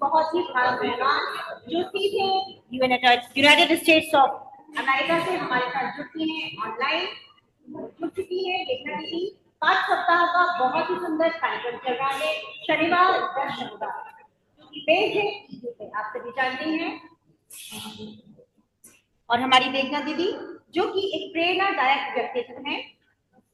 बहुत ही भाग्यवान जो सीधे यूनाइटेड स्टेट्स ऑफ अमेरिका से हमारे साथ जुड़ती हैं, ऑनलाइन जुड़ चुकी है देखना दीदी। 5 सप्ताह का बहुत ही सुंदर कार्यक्रम चल रहा है, शनिवार दर शनिवार, जो कि पेज है, आप सभी जानते हैं। और हमारी देखना दीदी जो कि एक प्रेरणादायक व्यक्तित्व है,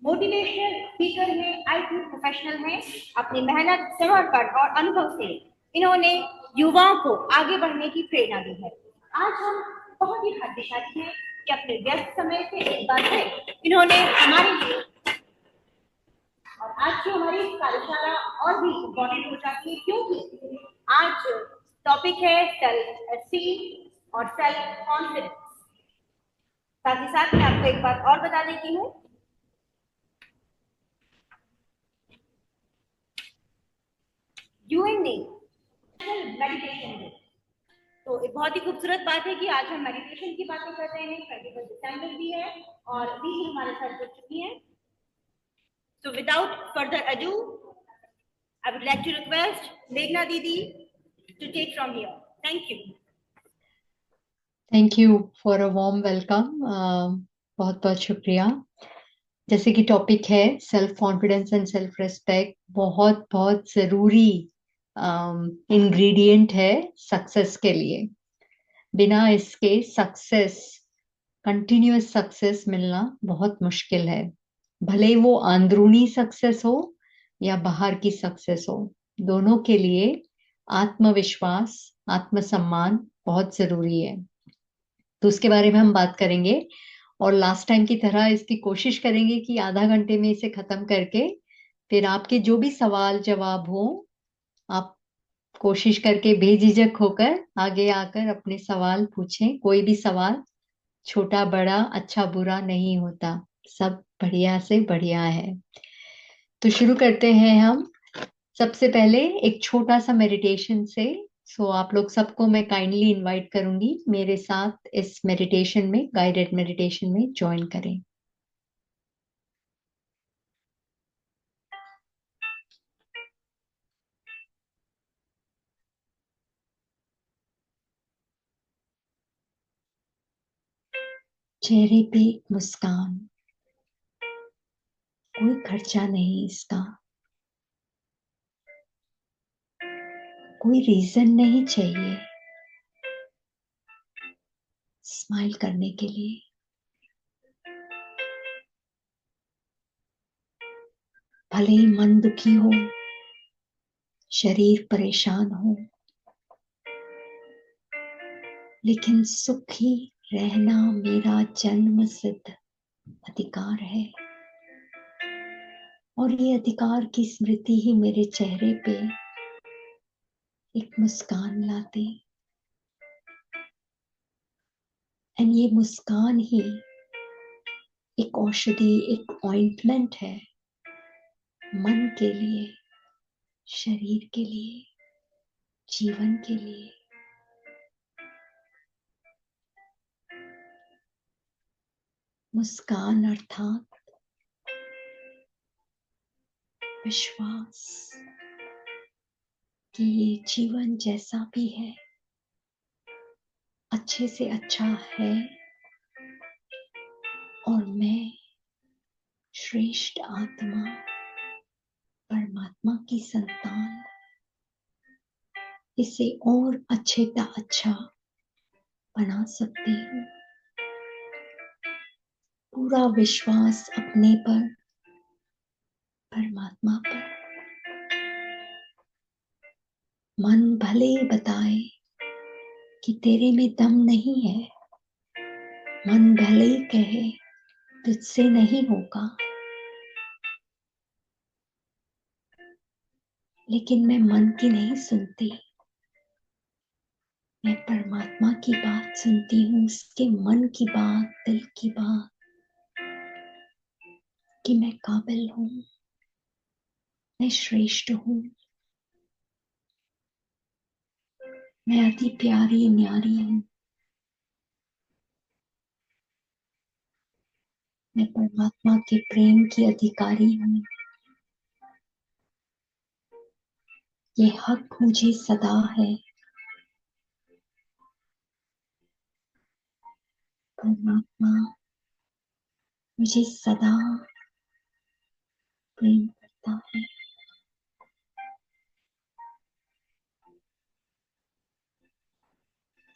मोटिवेशनल स्पीकर है, आईटी प्रोफेशनल है। अपनी मेहनत, समर्पण और अनुभव से इन्होंने युवाओं को आगे बढ़ने की प्रेरणा दी है। आज हम बहुत ही भाग्यशाली हैं कि अपने व्यस्त समय से एक बार फिर इन्होंने हमारे लिए, और आज की हमारी कार्यशाला और भी इम्पोर्टेंट हो जाती है क्योंकि आज टॉपिक है सेल्फ एस्टीम और सेल्फ कॉन्फिडेंस। साथ ही साथ मैं आपको एक बात और बता देती हूँ, यूएन ने मेडिटेशन डे, तो एक बहुत ही खूबसूरत बात है कि आज हम मेडिटेशन की बातें कर रहे हैं। 21 दिसंबर भी है और दीदी हमारे साथ जुड़ चुकी हैं। So without further ado, I would like to request Meghna Didi to take from here. Thank you. Thank you for a warm welcome. बहुत बहुत शुक्रिया। जैसे कि टॉपिक है self confidence and self respect, बहुत बहुत जरूरी इंग्रेडिएंट है सक्सेस के लिए। बिना इसके सक्सेस, कंटिन्यूअस सक्सेस मिलना बहुत मुश्किल है। भले वो अंदरूनी सक्सेस हो या बाहर की सक्सेस हो, दोनों के लिए आत्मविश्वास, आत्मसम्मान बहुत जरूरी है। तो उसके बारे में हम बात करेंगे और लास्ट टाइम की तरह इसकी कोशिश करेंगे कि आधा घंटे में इसे खत्म करके फिर आपके जो भी सवाल जवाब हो, आप कोशिश करके बेझिझक होकर आगे आकर अपने सवाल पूछें। कोई भी सवाल छोटा बड़ा, अच्छा बुरा नहीं होता, सब बढ़िया से बढ़िया है। तो शुरू करते हैं हम सबसे पहले एक छोटा सा मेडिटेशन से। सो आप लोग सबको मैं काइंडली इनवाइट करूंगी मेरे साथ इस मेडिटेशन में, गाइडेड मेडिटेशन में ज्वाइन करें। चेहरे पे मुस्कान, कोई खर्चा नहीं इसका, कोई रीजन नहीं चाहिए स्माइल करने के लिए। भले ही मन दुखी हो, शरीर परेशान हो, लेकिन सुखी रहना मेरा जन्म सिद्ध अधिकार है और ये अधिकार की स्मृति ही मेरे चेहरे पे एक मुस्कान लाती। एंड ये मुस्कान ही एक औषधि, एक ऑइंटमेंट है मन के लिए, शरीर के लिए, जीवन के लिए। मुस्कान अर्थात विश्वास कि ये जीवन जैसा भी है अच्छे से अच्छा है और मैं श्रेष्ठ आत्मा, परमात्मा की संतान, इसे और अच्छे ता अच्छा बना सकती हूँ। पूरा विश्वास अपने पर, परमात्मा पर। मन भले ही बताए कि तेरे में दम नहीं है, मन भले ही कहे तुझसे नहीं होगा, लेकिन मैं मन की नहीं सुनती, मैं परमात्मा की बात सुनती हूँ, उसके मन की बात, दिल की बात, कि मैं काबिल हूँ, मैं श्रेष्ठ हूँ, मैं अति प्यारी न्यारी हूँ, मैं परमात्मा के प्रेम की अधिकारी हूँ। ये हक मुझे सदा है परमात्मा मुझे सदा प्रेम करता है।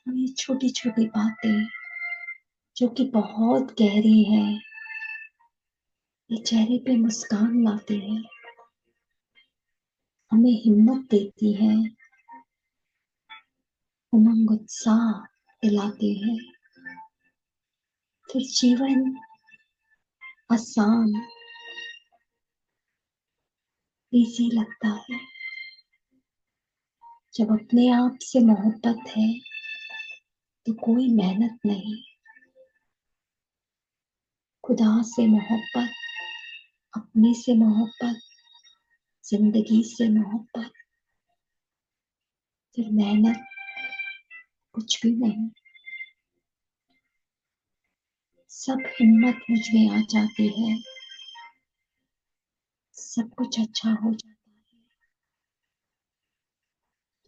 और ये छोटी छोटी बातें जो कि बहुत गहरी है, ये चेहरे पे मुस्कान लाती है, हमें हिम्मत देती है, उमंग उत्साह दिलाती है। फिर जीवन आसान, इजी लगता है। जब अपने आप से मोहब्बत है तो कोई मेहनत नहीं। खुदा से मोहब्बत, अपने से मोहब्बत, जिंदगी से मोहब्बत, फिर मेहनत कुछ भी नहीं। सब हिम्मत मुझ में आ जाती है, सब कुछ अच्छा हो जाता है।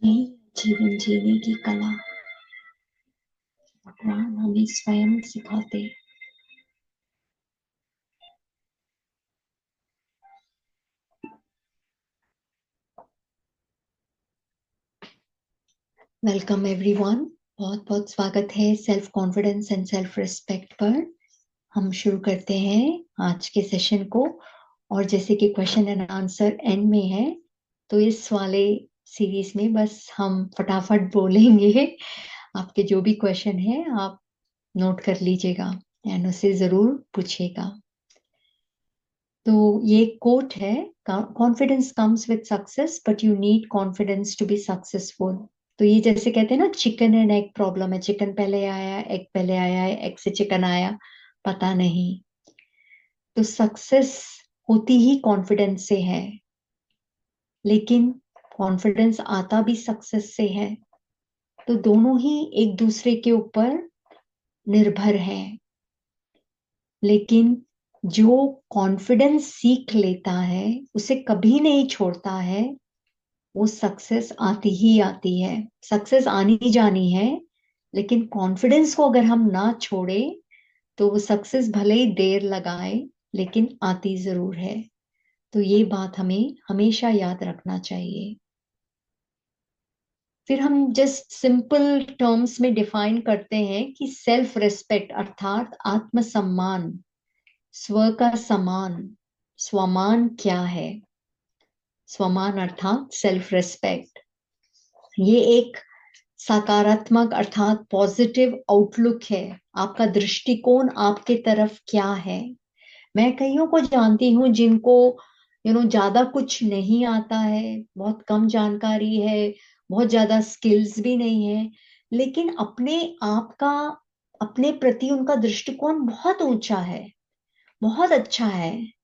यही जीवन जीने की कला भगवान हमें स्वयं सिखाते। वेलकम एवरीवन, बहुत बहुत स्वागत है self confidence and self respect पर। हम शुरू करते हैं आज के सेशन को। और जैसे कि क्वेश्चन एंड आंसर एंड में है, तो इस वाले सीरीज में बस हम फटाफट बोलेंगे। आपके जो भी क्वेश्चन है आप नोट कर लीजिएगा एंड उसे जरूर पूछिएगा। तो ये कोट है, confidence comes with success but you need confidence to be successful. तो ये जैसे कहते हैं ना, चिकन एंड एग प्रॉब्लम है। चिकन पहले आया, एग पहले आया है, एग से चिकन आया, पता नहीं। तो सक्सेस होती ही कॉन्फिडेंस से है, लेकिन कॉन्फिडेंस आता भी सक्सेस से है। तो दोनों ही एक दूसरे के ऊपर निर्भर हैं। लेकिन जो कॉन्फिडेंस सीख लेता है, उसे कभी नहीं छोड़ता है, वो सक्सेस आती ही आती है। सक्सेस आनी ही जानी है, लेकिन कॉन्फिडेंस को अगर हम ना छोड़े तो वो सक्सेस भले ही देर लगाए, लेकिन आती जरूर है। तो ये बात हमें हमेशा याद रखना चाहिए। फिर हम जस्ट सिंपल टर्म्स में डिफाइन करते हैं कि सेल्फ रिस्पेक्ट अर्थात आत्मसम्मान, स्व का सम्मान, स्वमान क्या है। स्वमान अर्थात सेल्फ रिस्पेक्ट, ये एक सकारात्मक अर्थात पॉजिटिव आउटलुक है। आपका दृष्टिकोण आपके तरफ क्या है। मैं कईयों को जानती हूँ जिनको ज्यादा कुछ नहीं आता है, बहुत कम जानकारी है, बहुत ज्यादा स्किल्स भी नहीं है, लेकिन अपने आप का, अपने प्रति उनका दृष्टिकोण बहुत ऊंचा है, बहुत अच्छा है।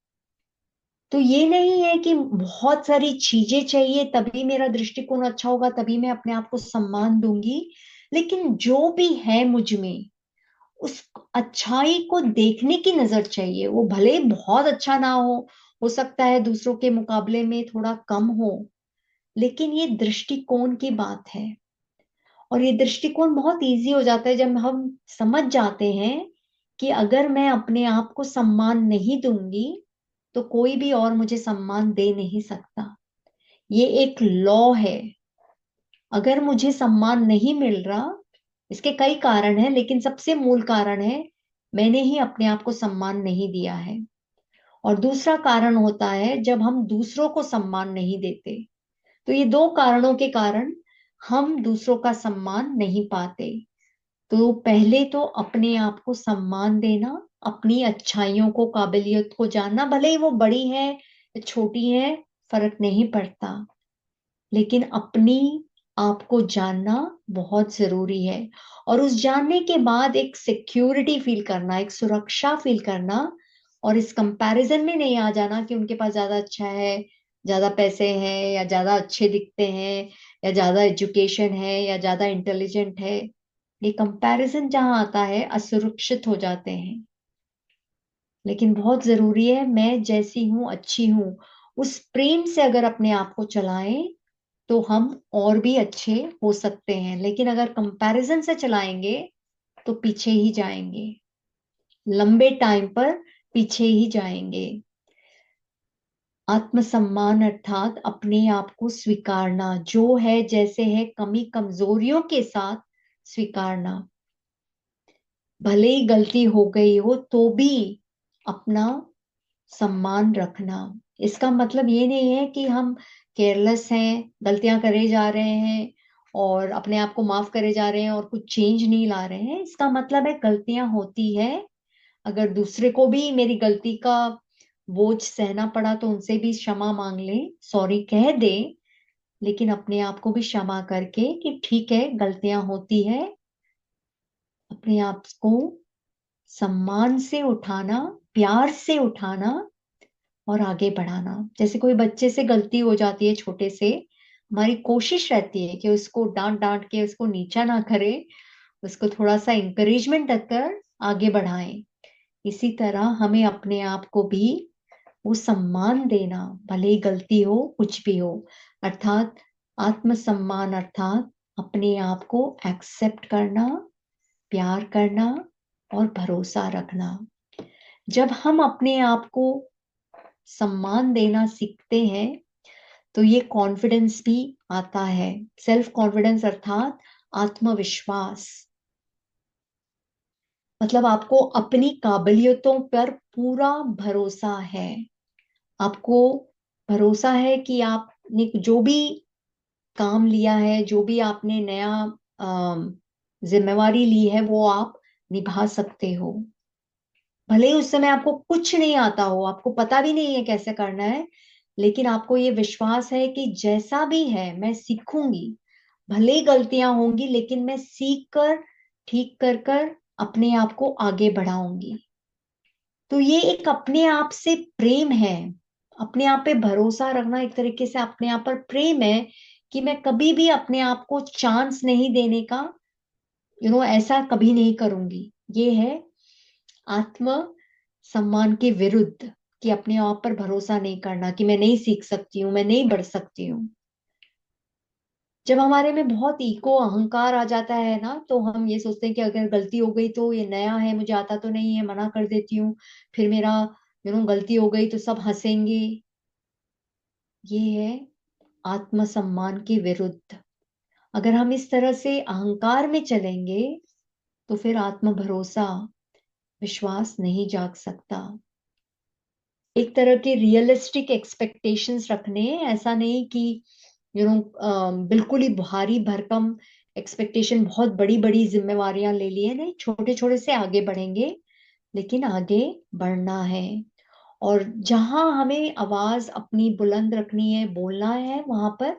तो ये नहीं है कि बहुत सारी चीजें चाहिए तभी मेरा दृष्टिकोण अच्छा होगा, तभी मैं अपने आप को सम्मान दूंगी। लेकिन जो भी है मुझ में, उस अच्छाई को देखने की नजर चाहिए। वो भले बहुत अच्छा ना हो सकता है दूसरों के मुकाबले में थोड़ा कम हो, लेकिन ये दृष्टिकोण की बात है। और ये दृष्टिकोण बहुत इजी हो जाता है जब हम समझ जाते हैं कि अगर मैं अपने आप को सम्मान नहीं दूंगी तो कोई भी और मुझे सम्मान दे नहीं सकता। ये एक लॉ है। अगर मुझे सम्मान नहीं मिल रहा, इसके कई कारण हैं, लेकिन सबसे मूल कारण है मैंने ही अपने आप को सम्मान नहीं दिया है। और दूसरा कारण होता है जब हम दूसरों को सम्मान नहीं देते। तो ये दो कारणों के कारण हम दूसरों का सम्मान नहीं पाते। तो पहले तो अपने आप को सम्मान देना, अपनी अच्छाइयों को, काबिलियत को जानना, भले ही वो बड़ी है या छोटी है, फर्क नहीं पड़ता, लेकिन अपनी आप को जानना बहुत जरूरी है। और उस जानने के बाद एक सिक्योरिटी फील करना, एक सुरक्षा फील करना, और इस कंपैरिजन में नहीं आ जाना कि उनके पास ज्यादा अच्छा है, ज्यादा पैसे हैं, या ज्यादा अच्छे दिखते हैं, या ज्यादा एजुकेशन है, या ज्यादा इंटेलिजेंट है। ये कंपैरिजन जहां आता है असुरक्षित हो जाते हैं। लेकिन बहुत जरूरी है मैं जैसी हूं, अच्छी हूं, उस प्रेम से अगर अपने आप को चलाएं तो हम और भी अच्छे हो सकते हैं। लेकिन अगर कंपैरिजन से चलाएंगे तो पीछे ही जाएंगे। लंबे टाइम पर पीछे ही जाएंगे। आत्मसम्मान अर्थात अपने आप को स्वीकारना, जो है जैसे है, कमी कमजोरियों के साथ स्वीकारना। भले ही गलती हो गई हो तो भी अपना सम्मान रखना। इसका मतलब ये नहीं है कि हम केयरलेस हैं, गलतियां करे जा रहे हैं और अपने आप को माफ करे जा रहे हैं और कुछ चेंज नहीं ला रहे हैं। इसका मतलब है गलतियां होती है, अगर दूसरे को भी मेरी गलती का बोझ सहना पड़ा तो उनसे भी क्षमा मांग ले, सॉरी कह दे, लेकिन अपने आप को भी क्षमा करके कि ठीक है गलतियां होती है, अपने आप को सम्मान से उठाना, प्यार से उठाना और आगे बढ़ाना। जैसे कोई बच्चे से गलती हो जाती है छोटे से, हमारी कोशिश रहती है कि उसको डांट डांट के उसको नीचा ना करे, उसको थोड़ा सा इंकरेजमेंट देकर आगे बढ़ाएं। इसी तरह हमें अपने आप को भी वो सम्मान देना, भले ही गलती हो कुछ भी हो। अर्थात आत्मसम्मान अर्थात अपने आप को एक्सेप्ट करना, प्यार करना और भरोसा रखना। जब हम अपने आप को सम्मान देना सीखते हैं तो ये कॉन्फिडेंस भी आता है। सेल्फ कॉन्फिडेंस अर्थात आत्मविश्वास, मतलब आपको अपनी काबिलियतों पर पूरा भरोसा है। आपको भरोसा है कि आपने जो भी काम लिया है, जो भी आपने नया जिम्मेवारी ली है, वो आप निभा सकते हो। भले ही उस समय आपको कुछ नहीं आता हो, आपको पता भी नहीं है कैसे करना है, लेकिन आपको ये विश्वास है कि जैसा भी है मैं सीखूंगी। भले ही गलतियां होंगी लेकिन मैं सीख कर, ठीक कर कर अपने आप को आगे बढ़ाऊंगी। तो ये एक अपने आप से प्रेम है। अपने आप पे भरोसा रखना एक तरीके से अपने आप पर प्रेम है कि मैं कभी भी अपने आप को चांस नहीं देने का, ऐसा कभी नहीं करूंगी। ये है आत्म सम्मान के विरुद्ध, कि अपने आप पर भरोसा नहीं करना कि मैं नहीं सीख सकती हूँ, मैं नहीं बढ़ सकती हूँ। जब हमारे में बहुत ईगो अहंकार आ जाता है ना, तो हम ये सोचते हैं कि अगर गलती हो गई तो ये नया है, मुझे आता तो नहीं है, मना कर देती हूँ, फिर मेरा गलती हो गई तो सब हंसेंगे। ये है आत्मसम्मान के विरुद्ध। अगर हम इस तरह से अहंकार में चलेंगे तो फिर आत्म भरोसा, विश्वास नहीं जाग सकता। एक तरह के रियलिस्टिक एक्सपेक्टेशंस रखने, ऐसा नहीं कि बिल्कुल ही भारी भरकम एक्सपेक्टेशन, बहुत बड़ी बड़ी जिम्मेवारियां ले लिए, नहीं, छोटे छोटे से आगे बढ़ेंगे, लेकिन आगे बढ़ना है। और जहां हमें आवाज अपनी बुलंद रखनी है, बोलना है, वहां पर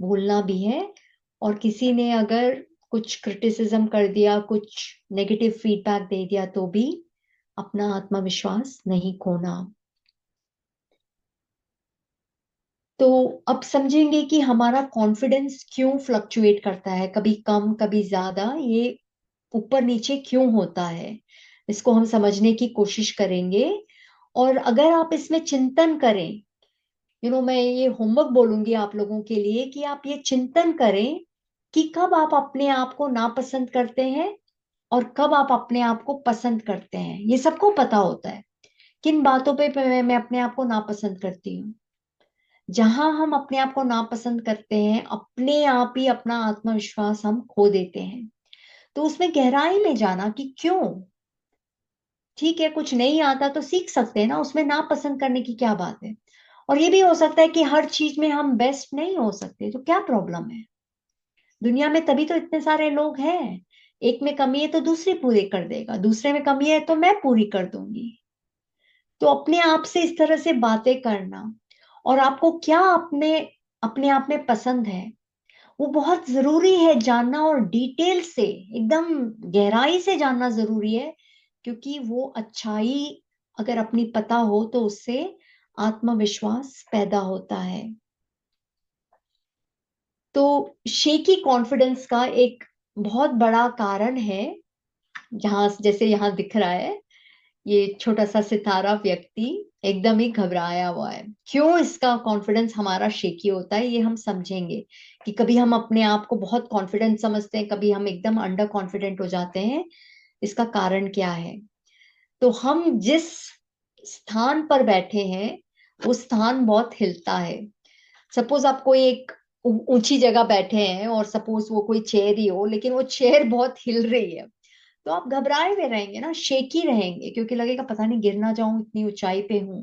बोलना भी है। और किसी ने अगर कुछ क्रिटिसिज्म कर दिया, कुछ नेगेटिव फीडबैक दे दिया, तो भी अपना आत्मविश्वास नहीं खोना। तो अब समझेंगे कि हमारा कॉन्फिडेंस क्यों फ्लक्चुएट करता है, कभी कम कभी ज्यादा, ये ऊपर नीचे क्यों होता है, इसको हम समझने की कोशिश करेंगे। और अगर आप इसमें चिंतन करें, मैं ये होमवर्क बोलूंगी आप लोगों के लिए कि आप ये चिंतन करें कि कब आप अपने आप को नापसंद करते हैं और कब आप अपने आप को पसंद करते हैं। ये सबको पता होता है किन बातों पे मैं अपने आप को नापसंद करती हूँ। जहां हम अपने आप को नापसंद करते हैं, अपने आप ही अपना आत्मविश्वास हम खो देते हैं। तो उसमें गहराई में जाना कि क्यों, ठीक है कुछ नहीं आता तो सीख सकते हैं ना, उसमें नापसंद करने की क्या बात है। और ये भी हो सकता है कि हर चीज में हम बेस्ट नहीं हो सकते, तो क्या प्रॉब्लम है। दुनिया में तभी तो इतने सारे लोग हैं। एक में कमी है तो दूसरी पूरी कर देगा, दूसरे में कमी है तो मैं पूरी कर दूंगी। तो अपने आप से इस तरह से बातें करना, और आपको क्या अपने अपने आप में पसंद है, वो बहुत जरूरी है जानना, और डिटेल से एकदम गहराई से जानना जरूरी है। क्योंकि वो अच्छाई अगर अपनी पता हो तो उससे आत्मविश्वास पैदा होता है। तो शेकी कॉन्फिडेंस का एक बहुत बड़ा कारण है, जहां जैसे यहाँ दिख रहा है, ये छोटा सा सितारा व्यक्ति एकदम ही घबराया हुआ है। क्यों इसका कॉन्फिडेंस हमारा शेकी होता है, ये हम समझेंगे कि कभी हम अपने आप को बहुत कॉन्फिडेंट समझते हैं, कभी हम एकदम अंडर कॉन्फिडेंट हो जाते हैं। इसका कारण क्या है। तो हम जिस स्थान पर बैठे हैं वो स्थान बहुत हिलता है। सपोज आप कोई एक ऊंची जगह बैठे हैं और सपोज वो कोई चेयर ही हो, लेकिन वो चेयर बहुत हिल रही है, तो आप घबराए हुए रहेंगे ना, शेकी रहेंगे, क्योंकि लगेगा पता नहीं गिर ना जाऊं, इतनी ऊंचाई पे हूं।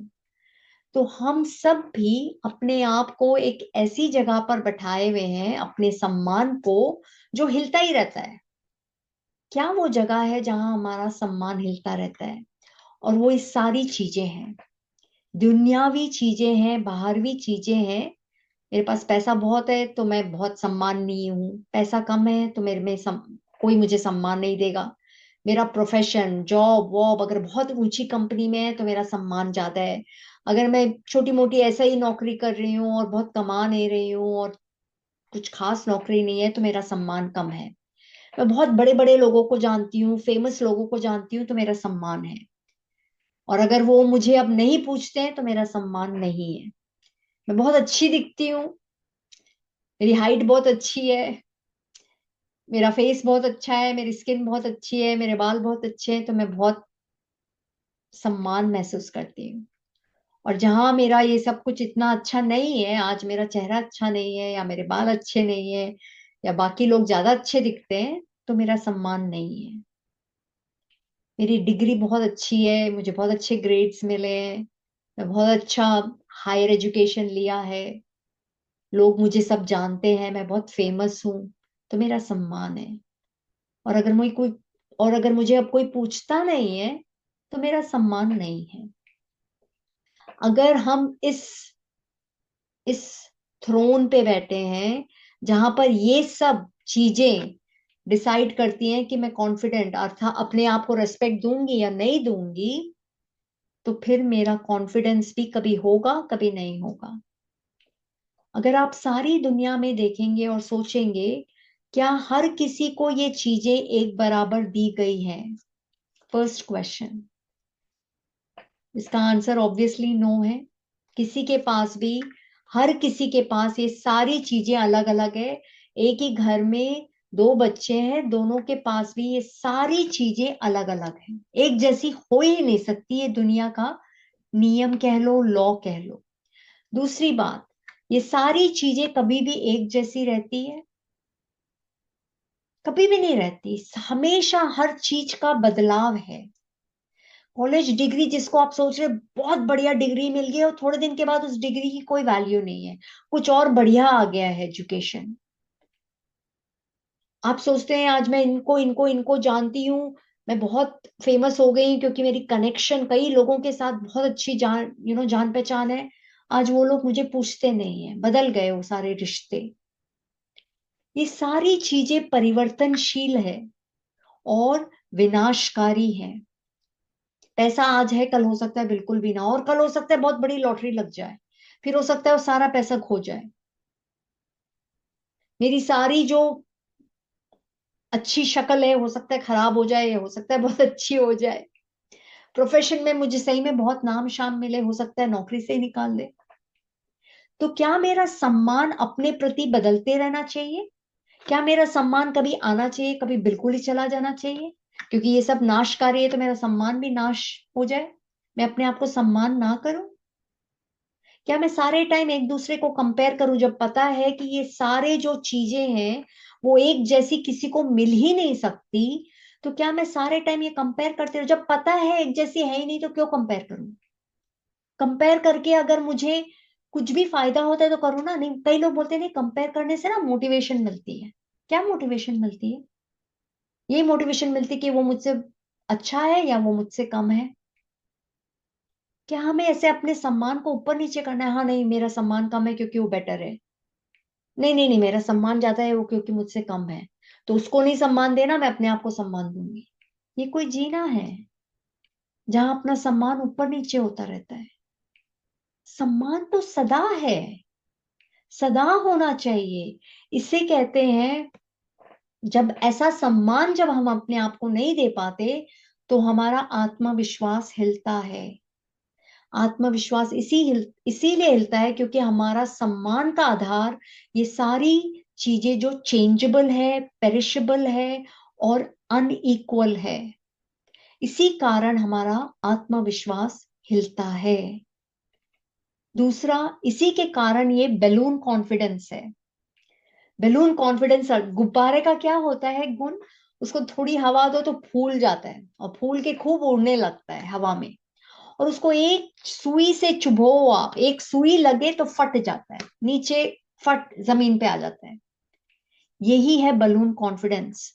तो हम सब भी अपने आप को एक ऐसी जगह पर बैठाए हुए हैं, अपने सम्मान को, जो हिलता ही रहता है। क्या वो जगह है जहां हमारा सम्मान हिलता रहता है? और वो ये सारी चीजें हैं, दुनियावी चीजें हैं, बाहरवी चीजें हैं। मेरे पास पैसा बहुत है तो मैं बहुत सम्माननीय हूँ, पैसा कम है तो मेरे में कोई मुझे सम्मान नहीं देगा। मेरा प्रोफेशन, जॉब वॉब अगर बहुत ऊंची कंपनी में है तो मेरा सम्मान ज्यादा है। अगर मैं छोटी मोटी ऐसा ही नौकरी कर रही हूँ और बहुत कमा नहीं रही हूँ और कुछ खास नौकरी नहीं है तो मेरा सम्मान कम है। मैं बहुत बड़े बड़े लोगों को जानती हूँ, फेमस लोगों को जानती हूँ तो मेरा सम्मान है। और अगर वो मुझे अब नहीं पूछते हैं तो मेरा सम्मान नहीं है। मैं बहुत अच्छी दिखती हूँ, मेरी हाइट बहुत अच्छी है, मेरा फेस बहुत अच्छा है, मेरी स्किन बहुत अच्छी है, मेरे बाल बहुत अच्छे हैं, तो मैं बहुत सम्मान महसूस करती हूँ। और जहां मेरा ये सब कुछ इतना अच्छा नहीं है, आज मेरा चेहरा अच्छा नहीं है या मेरे बाल अच्छे नहीं है या बाकी लोग ज्यादा अच्छे दिखते हैं, तो मेरा सम्मान नहीं है। मेरी डिग्री बहुत अच्छी है, मुझे बहुत अच्छे ग्रेड्स मिले हैं, मैं बहुत अच्छा हायर एजुकेशन लिया है, लोग मुझे सब जानते हैं, मैं बहुत फेमस हूँ, तो मेरा सम्मान है। और अगर मुझे कोई और अगर मुझे अब कोई पूछता नहीं है तो मेरा सम्मान नहीं है। अगर हम इस थ्रोन पे बैठे हैं जहां पर ये सब चीजें डिसाइड करती हैं कि मैं कॉन्फिडेंट अर्थात अपने आप को रेस्पेक्ट दूंगी या नहीं दूंगी, तो फिर मेरा कॉन्फिडेंस भी कभी होगा कभी नहीं होगा। अगर आप सारी दुनिया में देखेंगे और सोचेंगे, क्या हर किसी को ये चीजें एक बराबर दी गई हैं? फर्स्ट क्वेश्चन, इसका आंसर ऑब्वियसली नो है। किसी के पास भी, हर किसी के पास ये सारी चीजें अलग अलग है। एक ही घर में दो बच्चे हैं, दोनों के पास भी ये सारी चीजें अलग अलग हैं, एक जैसी हो ही नहीं सकती, ये दुनिया का नियम कह लो, लॉ कह लो। दूसरी बात, ये सारी चीजें कभी भी एक जैसी रहती है? कभी भी नहीं रहती, हमेशा हर चीज का बदलाव है। कॉलेज डिग्री जिसको आप सोच रहे बहुत बढ़िया डिग्री मिल गई और थोड़े दिन के बाद उस डिग्री की कोई वैल्यू नहीं है, कुछ और बढ़िया आ गया है एजुकेशन। आप सोचते हैं आज मैं इनको इनको इनको जानती हूँ, मैं बहुत फेमस हो गई क्योंकि मेरी कनेक्शन कई लोगों के साथ बहुत अच्छी जान जान पहचान है। आज वो लोग मुझे पूछते नहीं है, बदल गए वो सारे रिश्ते। ये सारी चीजें परिवर्तनशील है और विनाशकारी है। पैसा आज है, कल हो सकता है बिल्कुल भी ना, और कल हो सकता है बहुत बड़ी लॉटरी लग जाए, फिर हो सकता है वो सारा पैसा खो जाए। मेरी सारी जो अच्छी शक्ल है हो सकता है खराब हो जाए, हो सकता है बहुत अच्छी हो जाए। प्रोफेशन में मुझे सही में बहुत नाम शाम मिले, हो सकता है नौकरी से ही निकाल दे। तो क्या मेरा सम्मान अपने प्रति बदलते रहना चाहिए? क्या मेरा सम्मान कभी आना चाहिए, कभी बिल्कुल ही चला जाना चाहिए? क्योंकि ये सब नाशकारी है तो मेरा सम्मान भी नाश हो जाए, मैं अपने आप को सम्मान ना करूं? क्या मैं सारे टाइम एक दूसरे को कंपेयर करूं जब पता है कि ये सारे जो चीजें हैं वो एक जैसी किसी को मिल ही नहीं सकती? तो क्या मैं सारे टाइम ये कंपेयर करते रहूं? जब पता है एक जैसी है ही नहीं तो क्यों कंपेयर करूं? कंपेयर करके अगर मुझे कुछ भी फायदा होता है तो करूँ ना। नहीं, कई लोग बोलते हैं नहीं, कंपेयर करने से ना मोटिवेशन मिलती है। क्या मोटिवेशन मिलती है? ये मोटिवेशन मिलती है कि वो मुझसे अच्छा है या वो मुझसे कम है। क्या हमें ऐसे अपने सम्मान को ऊपर नीचे करना है? हाँ नहीं, मेरा सम्मान कम है क्योंकि वो बेटर है। नहीं नहीं नहीं, मेरा सम्मान ज्यादा है वो क्योंकि मुझसे कम है, तो उसको नहीं सम्मान देना, मैं अपने आप को सम्मान दूंगी। ये कोई जीना है जहां अपना सम्मान ऊपर नीचे होता रहता है? सम्मान तो सदा है, सदा होना चाहिए। इसे कहते हैं, जब ऐसा सम्मान जब हम अपने आप को नहीं दे पाते तो हमारा आत्मविश्वास हिलता है। आत्मविश्वास इसीलिए हिलता है क्योंकि हमारा सम्मान का आधार ये सारी चीजें जो चेंजेबल है, पेरिशेबल है और अनइक्वल है, इसी कारण हमारा आत्मविश्वास हिलता है। दूसरा, इसी के कारण ये बैलून कॉन्फिडेंस है। बैलून कॉन्फिडेंस, गुब्बारे का क्या होता है गुण, उसको थोड़ी हवा दो तो फूल जाता है और फूल के खूब उड़ने लगता है हवा में। और उसको एक सुई से चुभो आप, एक सुई लगे तो फट जाता है, नीचे फट जमीन पे आ जाता है। यही है बलून कॉन्फिडेंस।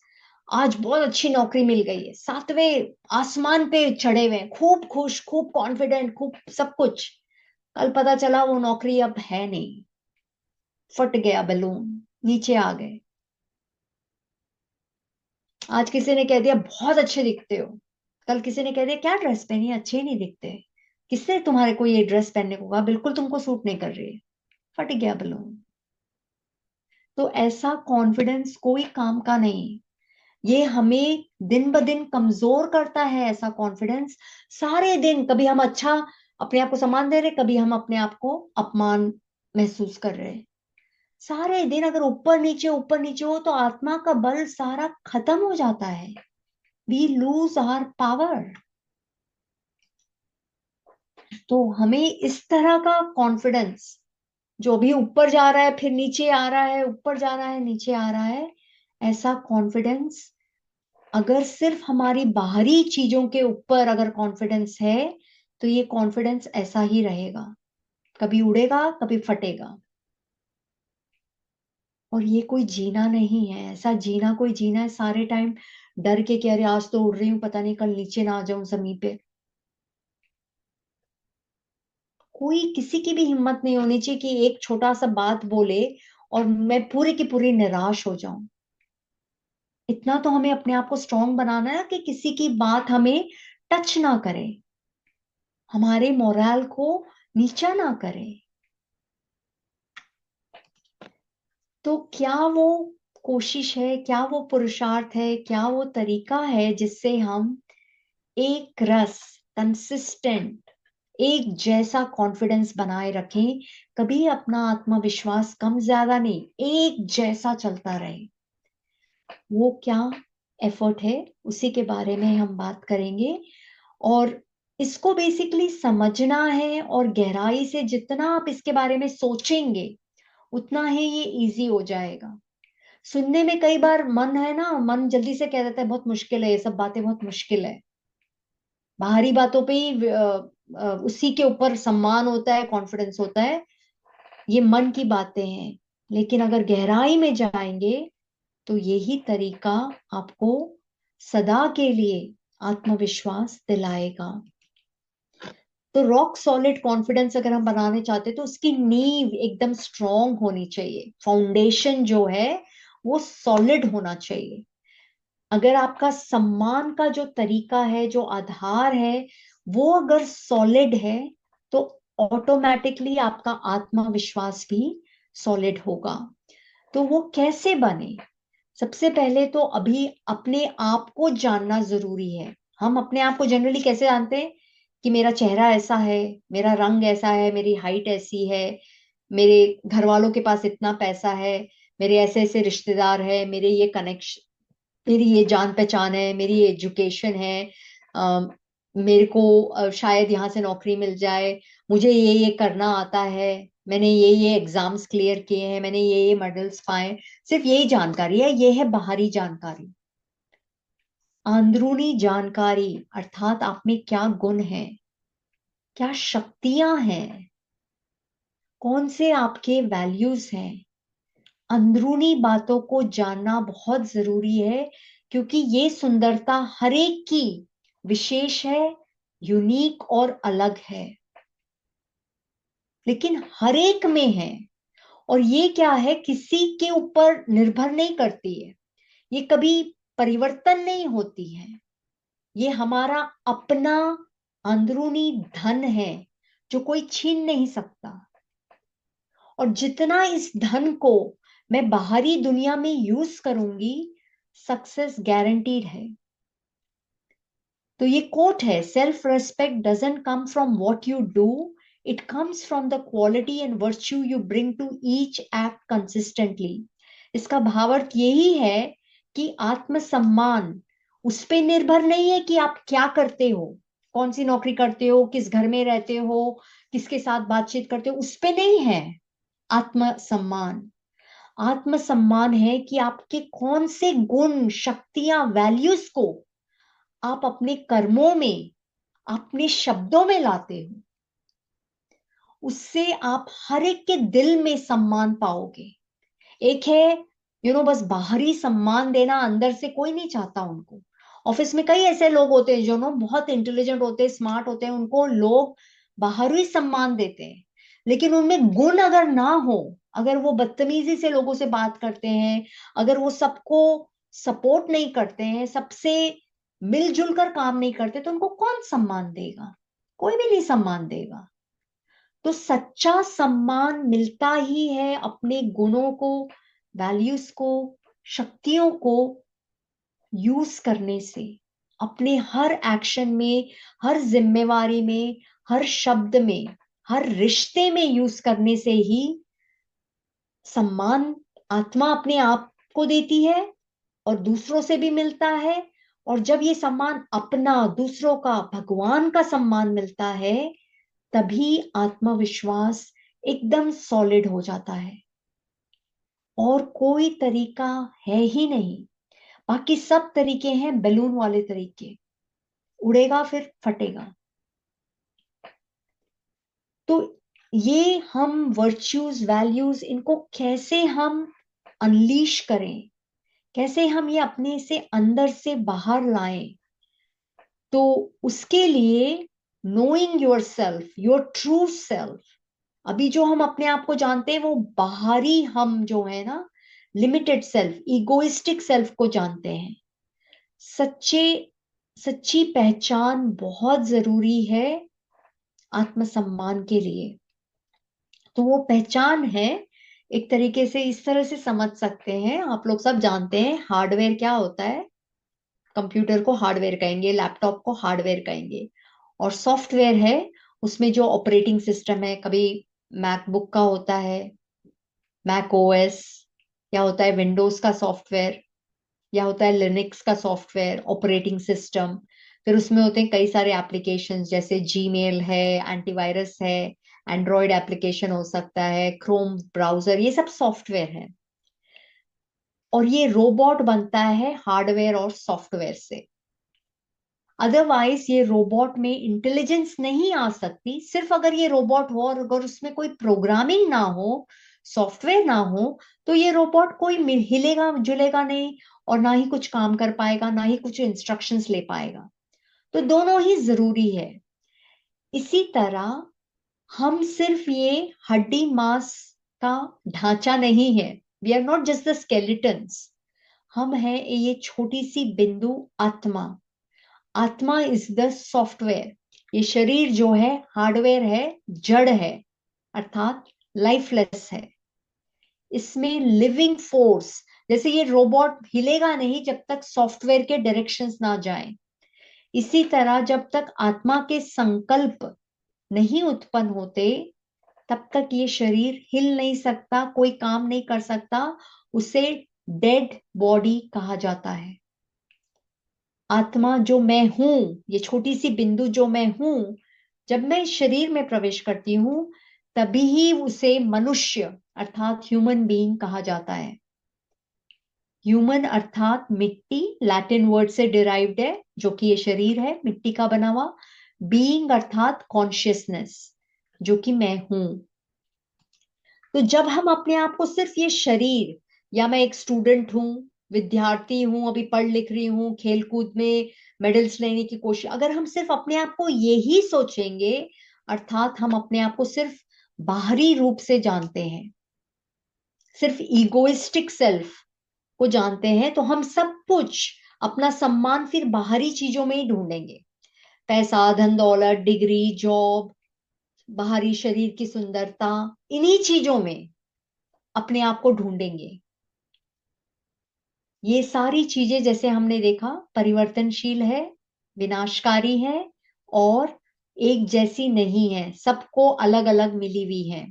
आज बहुत अच्छी नौकरी मिल गई है, 7वें आसमान पे चढ़े हुए हैं, खूब खुश, खूब कॉन्फिडेंट, खूब सब कुछ। कल पता चला वो नौकरी अब है नहीं, फट गया बलून, नीचे आ गए। आज किसी ने कह दिया बहुत अच्छे दिखते हो, कल किसी ने कह दिया क्या ड्रेस पहनी है, अच्छे ही नहीं दिखते। किसने तुम्हारे को ये ड्रेस पहनने को कहा, बिल्कुल तुमको सूट नहीं कर रही है, फट गया बलून। तो ऐसा कॉन्फिडेंस कोई काम का नहीं, ये हमें दिन ब दिन कमजोर करता है। ऐसा कॉन्फिडेंस सारे दिन, कभी हम अच्छा अपने आप को सम्मान दे रहे, कभी हम अपने आप को अपमान महसूस कर रहे। सारे दिन अगर ऊपर नीचे हो तो आत्मा का बल सारा खत्म हो जाता है। We lose our power. तो हमें इस तरह का कॉन्फिडेंस, जो भी ऊपर जा रहा है फिर नीचे आ रहा है, ऊपर जा रहा है नीचे आ रहा है, ऐसा कॉन्फिडेंस अगर सिर्फ हमारी बाहरी चीजों के ऊपर अगर कॉन्फिडेंस है तो ये कॉन्फिडेंस ऐसा ही रहेगा, कभी उड़ेगा कभी फटेगा। और ये कोई जीना नहीं है, ऐसा जीना कोई जीना है सारे टाइम डर के कि अरे आज तो उड़ रही हूं, पता नहीं कल नीचे ना आ जाऊं जमीन पे। कोई किसी की भी हिम्मत नहीं होनी चाहिए कि एक छोटा सा बात बोले और मैं पूरी की पूरी निराश हो जाऊं। इतना तो हमें अपने आप को स्ट्रांग बनाना है कि किसी की बात हमें टच ना करे, हमारे मोरल को नीचा ना करे। तो क्या वो कोशिश है, क्या वो पुरुषार्थ है, क्या वो तरीका है जिससे हम एक रस, कंसिस्टेंट, एक जैसा कॉन्फिडेंस बनाए रखें, कभी अपना आत्मविश्वास कम ज्यादा नहीं, एक जैसा चलता रहे। वो क्या एफर्ट है, उसी के बारे में हम बात करेंगे। और इसको बेसिकली समझना है और गहराई से जितना आप इसके बारे में सोचेंगे उतना ही ये इजी हो जाएगा। सुनने में कई बार मन है ना, मन जल्दी से कह देता है बहुत मुश्किल है, ये सब बातें बहुत मुश्किल है। बाहरी बातों पे ही उसी के ऊपर सम्मान होता है, कॉन्फिडेंस होता है, ये मन की बातें हैं। लेकिन अगर गहराई में जाएंगे तो यही तरीका आपको सदा के लिए आत्मविश्वास दिलाएगा। तो रॉक सॉलिड कॉन्फिडेंस अगर हम बनाने चाहते हैं तो उसकी नींव एकदम स्ट्रांग होनी चाहिए, फाउंडेशन जो है वो सॉलिड होना चाहिए। अगर आपका सम्मान का जो तरीका है, जो आधार है, वो अगर सॉलिड है तो ऑटोमेटिकली आपका आत्मविश्वास भी सॉलिड होगा। तो वो कैसे बने? सबसे पहले तो अभी अपने आप को जानना जरूरी है। हम अपने आप को जनरली कैसे जानते हैं कि मेरा चेहरा ऐसा है, मेरा रंग ऐसा है, मेरी हाइट ऐसी है, मेरे घर वालों के पास इतना पैसा है, मेरे ऐसे ऐसे रिश्तेदार है, मेरे ये कनेक्शन, मेरी ये जान पहचान है, मेरी ये एजुकेशन है, अ, मेरे को शायद यहाँ से नौकरी मिल जाए, मुझे ये करना आता है, मैंने ये एग्जाम्स क्लियर किए हैं, मैंने ये मेडल्स पाए। सिर्फ यही जानकारी है, ये है बाहरी जानकारी। अंदरूनी जानकारी अर्थात आप में क्या गुण है, क्या शक्तियां हैं, कौन से आपके वैल्यूज हैं, अंदरूनी बातों को जानना बहुत जरूरी है। क्योंकि ये सुंदरता हर एक की विशेष है, यूनिक और अलग है, लेकिन हर एक में है। और ये क्या है, किसी के ऊपर निर्भर नहीं करती है, ये कभी परिवर्तन नहीं होती है, ये हमारा अपना अंदरूनी धन है जो कोई छीन नहीं सकता। और जितना इस धन को मैं बाहरी दुनिया में यूज करूंगी, सक्सेस गारंटीड है। तो ये कोट है, self respect doesn't come from what you do, it comes from the quality and virtue you bring to each act consistently. इसका भावार्थ यही है कि आत्मसम्मान उस पे निर्भर नहीं है कि आप क्या करते हो, कौन सी नौकरी करते हो, किस घर में रहते हो, किसके साथ बातचीत करते हो, उस पे नहीं है आत्मसम्मान। आत्मसम्मान है कि आपके कौन से गुण, शक्तियां, वैल्यूज को आप अपने कर्मों में, अपने शब्दों में लाते हो। उससे आप हर एक के दिल में सम्मान पाओगे। एक है बस बाहरी सम्मान देना, अंदर से कोई नहीं चाहता उनको। ऑफिस में कई ऐसे लोग होते हैं जो बहुत इंटेलिजेंट होते हैं, स्मार्ट होते हैं, उनको लोग बाहरी सम्मान देते हैं, लेकिन उनमें गुण अगर ना हो, अगर वो बदतमीजी से लोगों से बात करते हैं, अगर वो सबको सपोर्ट नहीं करते हैं, सबसे मिलजुल कर काम नहीं करते, तो उनको कौन सम्मान देगा? कोई भी नहीं सम्मान देगा। तो सच्चा सम्मान मिलता ही है अपने गुणों को, वैल्यूज को, शक्तियों को यूज करने से। अपने हर एक्शन में, हर जिम्मेवारी में, हर शब्द में, हर रिश्ते में यूज करने से ही सम्मान आत्मा अपने आप को देती है और दूसरों से भी मिलता है। और जब ये सम्मान अपना, दूसरों का, भगवान का सम्मान मिलता है, तभी आत्मविश्वास एकदम सॉलिड हो जाता है। और कोई तरीका है ही नहीं। बाकी सब तरीके हैं बैलून वाले तरीके, उड़ेगा फिर फटेगा। तो ये हम वर्च्यूज, वैल्यूज, इनको कैसे हम अनलीश करें, कैसे हम ये अपने से अंदर से बाहर लाएं? तो उसके लिए knowing your self, your true self. अभी जो हम अपने आप को जानते हैं वो बाहरी हम जो है ना, लिमिटेड सेल्फ, इगोइस्टिक सेल्फ को जानते हैं। सच्चे सच्ची पहचान बहुत जरूरी है आत्मसम्मान के लिए। तो वो पहचान है, एक तरीके से इस तरह से समझ सकते हैं, आप लोग सब जानते हैं हार्डवेयर क्या होता है। कंप्यूटर को हार्डवेयर कहेंगे, लैपटॉप को हार्डवेयर कहेंगे, और सॉफ्टवेयर है उसमें जो ऑपरेटिंग सिस्टम है। कभी मैकबुक का होता है मैक ओएस, या होता है विंडोज का सॉफ्टवेयर, या होता है लिनक्स का सॉफ्टवेयर ऑपरेटिंग सिस्टम। फिर उसमें होते हैं कई सारे एप्लीकेशंस, जैसे जीमेल है, एंटीवायरस है, एंड्रॉयड एप्लीकेशन हो सकता है, क्रोम ब्राउजर, ये सब सॉफ्टवेयर है। और ये रोबोट बनता है हार्डवेयर और सॉफ्टवेयर से। अदरवाइज ये रोबोट में इंटेलिजेंस नहीं आ सकती। सिर्फ अगर ये रोबोट हो और अगर उसमें कोई प्रोग्रामिंग ना हो, सॉफ्टवेयर ना हो, तो ये रोबोट कोई हिलेगा जुलेगा नहीं, और ना ही कुछ काम कर पाएगा, ना ही कुछ इंस्ट्रक्शंस ले पाएगा। तो दोनों ही जरूरी है। इसी तरह हम सिर्फ ये हड्डी मांस का ढांचा नहीं है, we are not just the skeletons. हम हैं ये छोटी सी बिंदु आत्मा। आत्मा इज द सॉफ्टवेयर। ये शरीर जो है हार्डवेयर है, जड़ है, अर्थात लाइफलेस है। इसमें लिविंग फोर्स, जैसे ये रोबोट हिलेगा नहीं जब तक सॉफ्टवेयर के डायरेक्शंस ना जाए, इसी तरह जब तक आत्मा के संकल्प नहीं उत्पन्न होते, तब तक ये शरीर हिल नहीं सकता, कोई काम नहीं कर सकता। उसे डेड बॉडी कहा जाता है। आत्मा जो मैं हूं, ये छोटी सी बिंदु जो मैं हूं, जब मैं इस शरीर में प्रवेश करती हूं, तभी ही उसे मनुष्य अर्थात ह्यूमन बीइंग कहा जाता है। ह्यूमन अर्थात मिट्टी, लैटिन वर्ड से डिराइव्ड है, जो कि ये शरीर है मिट्टी का बना हुआ। बीइंग अर्थात कॉन्शियसनेस, जो कि मैं हूं। तो जब हम अपने आप को सिर्फ ये शरीर, या मैं एक स्टूडेंट हूं, विद्यार्थी हूं, अभी पढ़ लिख रही हूं, खेलकूद में मेडल्स लेने की कोशिश, अगर हम सिर्फ अपने आप को यही सोचेंगे, अर्थात हम अपने आप को सिर्फ बाहरी रूप से जानते हैं, सिर्फ इगोइस्टिक सेल्फ को जानते हैं, तो हम सब कुछ अपना सम्मान फिर बाहरी चीजों में ही ढूंढेंगे। पैसा, धन दौलत, डिग्री, जॉब, बाहरी शरीर की सुंदरता, इन्हीं चीजों में अपने आप को ढूंढेंगे। ये सारी चीजें जैसे हमने देखा परिवर्तनशील है, विनाशकारी है, और एक जैसी नहीं है, सबको अलग अलग मिली हुई है।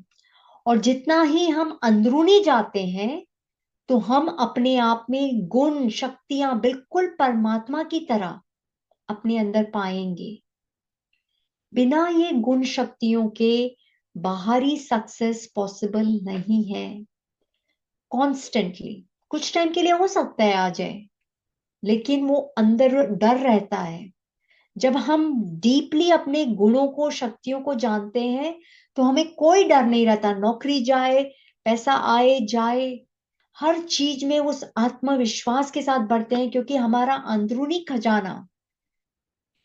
और जितना ही हम अंदरूनी जाते हैं, तो हम अपने आप में गुण शक्तियां बिल्कुल परमात्मा की तरह अपने अंदर पाएंगे। बिना ये गुण शक्तियों के बाहरी सक्सेस पॉसिबल नहीं है। कॉन्स्टेंटली कुछ टाइम के लिए हो सकता है आ जाए, लेकिन वो अंदर डर रहता है। जब हम डीपली अपने गुणों को शक्तियों को जानते हैं तो हमें कोई डर नहीं रहता। नौकरी जाए, पैसा आए जाए, हर चीज में उस आत्मविश्वास के साथ बढ़ते हैं, क्योंकि हमारा अंदरूनी खजाना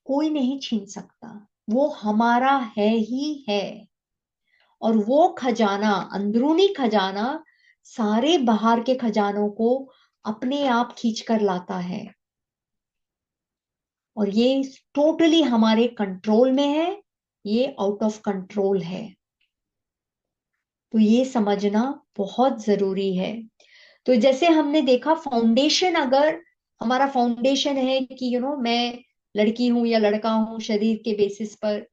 कोई नहीं छीन सकता। वो हमारा है ही है। और वो खजाना, अंदरूनी खजाना, सारे बाहर के खजानों को अपने आप खींच कर लाता है। और ये टोटली हमारे कंट्रोल में है, ये आउट ऑफ कंट्रोल है। तो ये समझना बहुत जरूरी है। तो जैसे हमने देखा, फाउंडेशन, अगर हमारा फाउंडेशन है कि मैं लड़की हूं या लड़का हूं शरीर के बेसिस पर,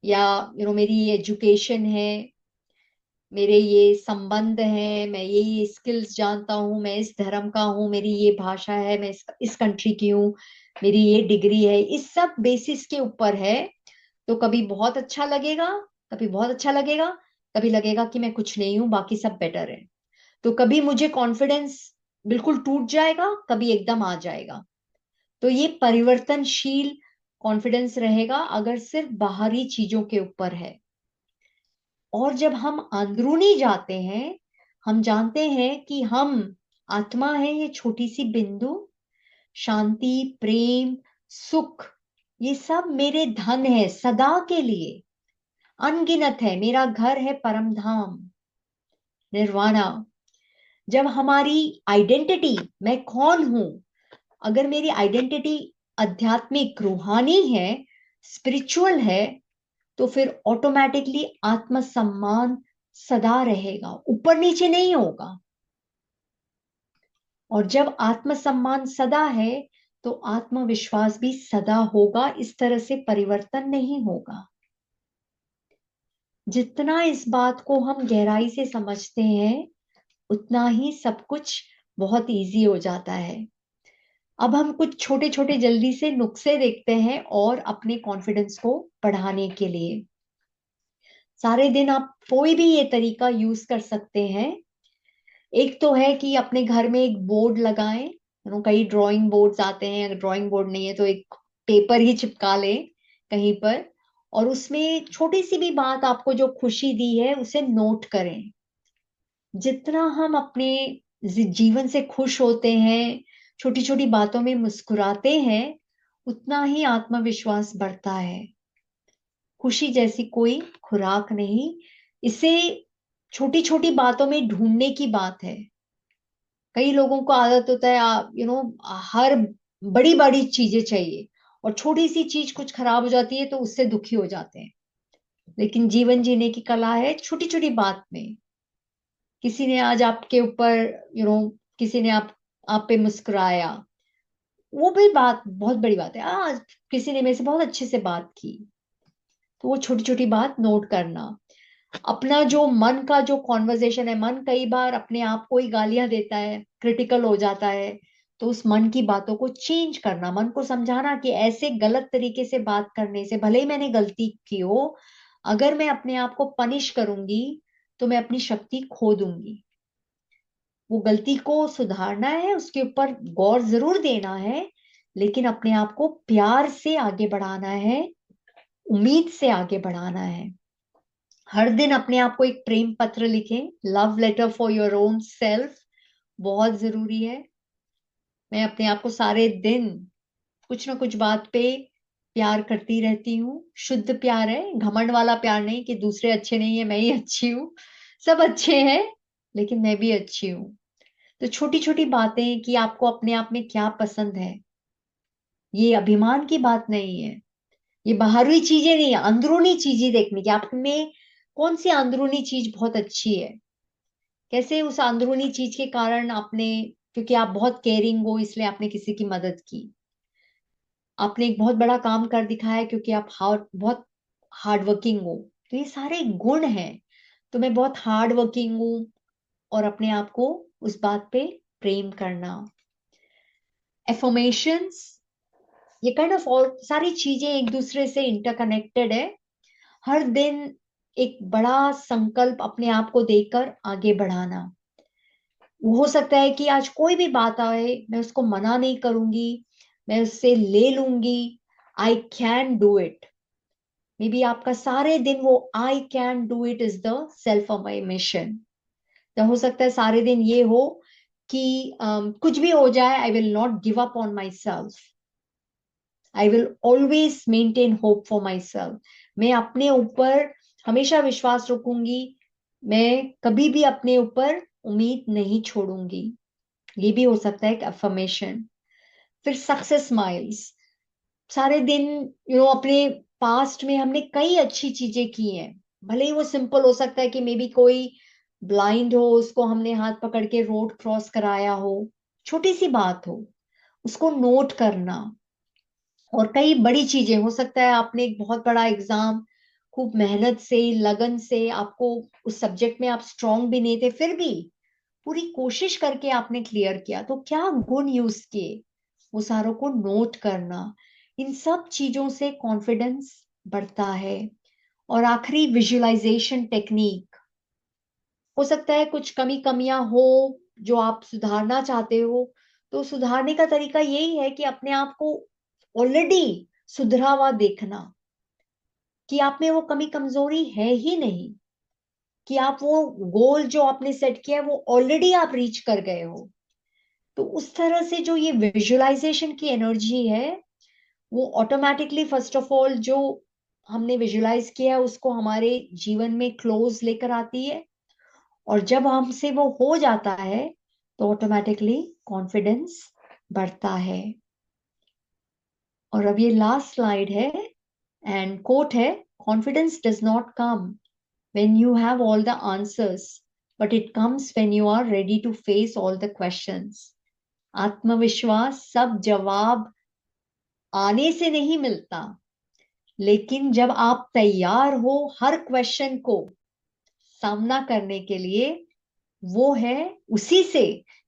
या मेरी एजुकेशन है, मेरे ये संबंध हैं, मैं ये स्किल्स जानता हूँ, मैं इस धर्म का हूँ, मेरी ये भाषा है, मैं इस कंट्री की हूँ, मेरी ये डिग्री है, इस सब बेसिस के ऊपर है। तो कभी बहुत अच्छा लगेगा, कभी बहुत अच्छा लगेगा, कभी लगेगा कि मैं कुछ नहीं हूं, बाकी सब बेटर है। तो कभी मुझे कॉन्फिडेंस बिल्कुल टूट जाएगा, कभी एकदम आ जाएगा। तो ये परिवर्तनशील कॉन्फिडेंस रहेगा अगर सिर्फ बाहरी चीजों के ऊपर है। और जब हम अंदरूनी जाते हैं, हम जानते हैं कि हम आत्मा है, ये छोटी सी बिंदु, शांति, प्रेम, सुख, ये सब मेरे धन है सदा के लिए, अनगिनत है, मेरा घर है परम धाम, निर्वाणा। जब हमारी आइडेंटिटी, मैं कौन हूं, अगर मेरी आइडेंटिटी आध्यात्मिक रूहानी है, स्पिरिचुअल है, तो फिर ऑटोमेटिकली आत्मसम्मान सदा रहेगा, ऊपर नीचे नहीं होगा। और जब आत्मसम्मान सदा है तो आत्मविश्वास भी सदा होगा। इस तरह से परिवर्तन नहीं होगा। जितना इस बात को हम गहराई से समझते हैं, उतना ही सब कुछ बहुत इजी हो जाता है। अब हम कुछ छोटे छोटे जल्दी से नुस्खे देखते हैं और अपने कॉन्फिडेंस को बढ़ाने के लिए। सारे दिन आप कोई भी ये तरीका यूज कर सकते हैं। एक तो है कि अपने घर में एक बोर्ड लगाएं। कई ड्राइंग बोर्ड्स आते हैं, अगर ड्राइंग बोर्ड नहीं है तो एक पेपर ही चिपका लें कहीं पर, और उसमें छोटी सी भी बात आपको जो खुशी दी है उसे नोट करें। जितना हम अपने जीवन से खुश होते हैं, छोटी छोटी बातों में मुस्कुराते हैं, उतना ही आत्मविश्वास बढ़ता है। खुशी जैसी कोई खुराक नहीं। इसे छोटी छोटी बातों में ढूंढने की बात है। कई लोगों को आदत होता है हर बड़ी बड़ी चीजें चाहिए, और छोटी सी चीज कुछ खराब हो जाती है तो उससे दुखी हो जाते हैं। लेकिन जीवन जीने की कला है छोटी छोटी बात में। किसी ने आज आपके ऊपर किसी ने आप पे मुस्कुराया, वो भी बात बहुत बड़ी बात है। आज किसी ने मेरे से बहुत अच्छे से बात की, तो वो छोटी छोटी बात नोट करना। अपना जो मन का जो कॉन्वर्जेशन है, मन कई बार अपने आप को ही गालियां देता है, क्रिटिकल हो जाता है, तो उस मन की बातों को चेंज करना, मन को समझाना कि ऐसे गलत तरीके से बात करने से, भले ही मैंने गलती की हो, अगर मैं अपने आप को पनिश करूंगी तो मैं अपनी शक्ति खो दूंगी। वो गलती को सुधारना है, उसके ऊपर गौर जरूर देना है, लेकिन अपने आप को प्यार से आगे बढ़ाना है, उम्मीद से आगे बढ़ाना है। हर दिन अपने आप को एक प्रेम पत्र लिखें, love letter for your own self, बहुत जरूरी है। मैं अपने आप को सारे दिन कुछ ना कुछ बात पे प्यार करती रहती हूँ। शुद्ध प्यार है, घमंड वाला प्यार नहीं कि दूसरे अच्छे नहीं है मैं ही अच्छी हूँ। सब अच्छे हैं, लेकिन मैं भी अच्छी हूँ। तो छोटी छोटी बातें कि आपको अपने आप में क्या पसंद है, ये अभिमान की बात नहीं है, ये बाहरी चीजें नहीं है, अंदरूनी चीजें देखने की। आप में कौन सी अंदरूनी चीज बहुत अच्छी है, कैसे उस अंदरूनी चीज के कारण आपने, क्योंकि आप बहुत केयरिंग हो इसलिए आपने किसी की मदद की, आपने एक बहुत बड़ा काम कर दिखाया क्योंकि आप बहुत हार्ड वर्किंग हो। तो ये सारे गुण हैं। तो मैं बहुत हार्ड वर्किंग हूँ और अपने आप को उस बात पे प्रेम करना। एफर्मेशंस, ये काइंड ऑफ और सारी चीजें एक दूसरे से इंटरकनेक्टेड है। हर दिन एक बड़ा संकल्प अपने आप को देकर आगे बढ़ाना। वो हो सकता है कि आज कोई भी बात आए, मैं उसको मना नहीं करूंगी, मैं उससे ले लूंगी, I can do it. May be आपका सारे दिन वो I can do it is the self affirmation. तो हो सकता है सारे दिन ये हो कि कुछ भी हो जाए, I will not give up on my self, I will always maintain hope for my self. मैं अपने ऊपर हमेशा विश्वास रखूंगी, मैं कभी भी अपने ऊपर उम्मीद नहीं छोड़ूंगी। ये भी हो सकता है एक अफर्मेशन। फिर सक्सेस स्माइल्स, सारे दिन अपने पास्ट में हमने कई अच्छी चीजें की हैं, भले ही वो सिंपल हो सकता है कि मे बी कोई ब्लाइंड हो, उसको हमने हाथ पकड़ के रोड क्रॉस कराया हो, छोटी सी बात हो, उसको नोट करना। और कई बड़ी चीजें हो सकता है, आपने एक बहुत बड़ा एग्जाम खूब मेहनत से लगन से, आपको उस सब्जेक्ट में आप स्ट्रांग भी नहीं थे, फिर भी पूरी कोशिश करके आपने क्लियर किया, तो क्या गुण यूज किए, वो सारों को नोट करना। इन सब चीजों से कॉन्फिडेंस बढ़ता है। और आखिरी विजुअलाइजेशन टेक्निक, हो सकता है कुछ कमियां हो जो आप सुधारना चाहते हो, तो सुधारने का तरीका यही है कि अपने आप को ऑलरेडी सुधरा हुआ देखना, कि आप में वो कमी कमजोरी है ही नहीं, कि आप वो गोल जो आपने सेट किया है वो ऑलरेडी आप रीच कर गए हो। तो उस तरह से जो ये विजुअलाइजेशन की एनर्जी है, वो ऑटोमेटिकली फर्स्ट ऑफ ऑल जो हमने विजुअलाइज किया है उसको हमारे जीवन में क्लोज लेकर आती है। और जब हमसे वो हो जाता है तो ऑटोमेटिकली कॉन्फिडेंस बढ़ता है। और अब ये लास्ट स्लाइड है एंड कोट है, confidence does not come when you have all the answers, but it comes when you are ready to face all the questions. आत्मविश्वास सब जवाब आने से नहीं मिलता, लेकिन जब आप तैयार हो हर क्वेश्चन को सामना करने के लिए, वो है उसी से,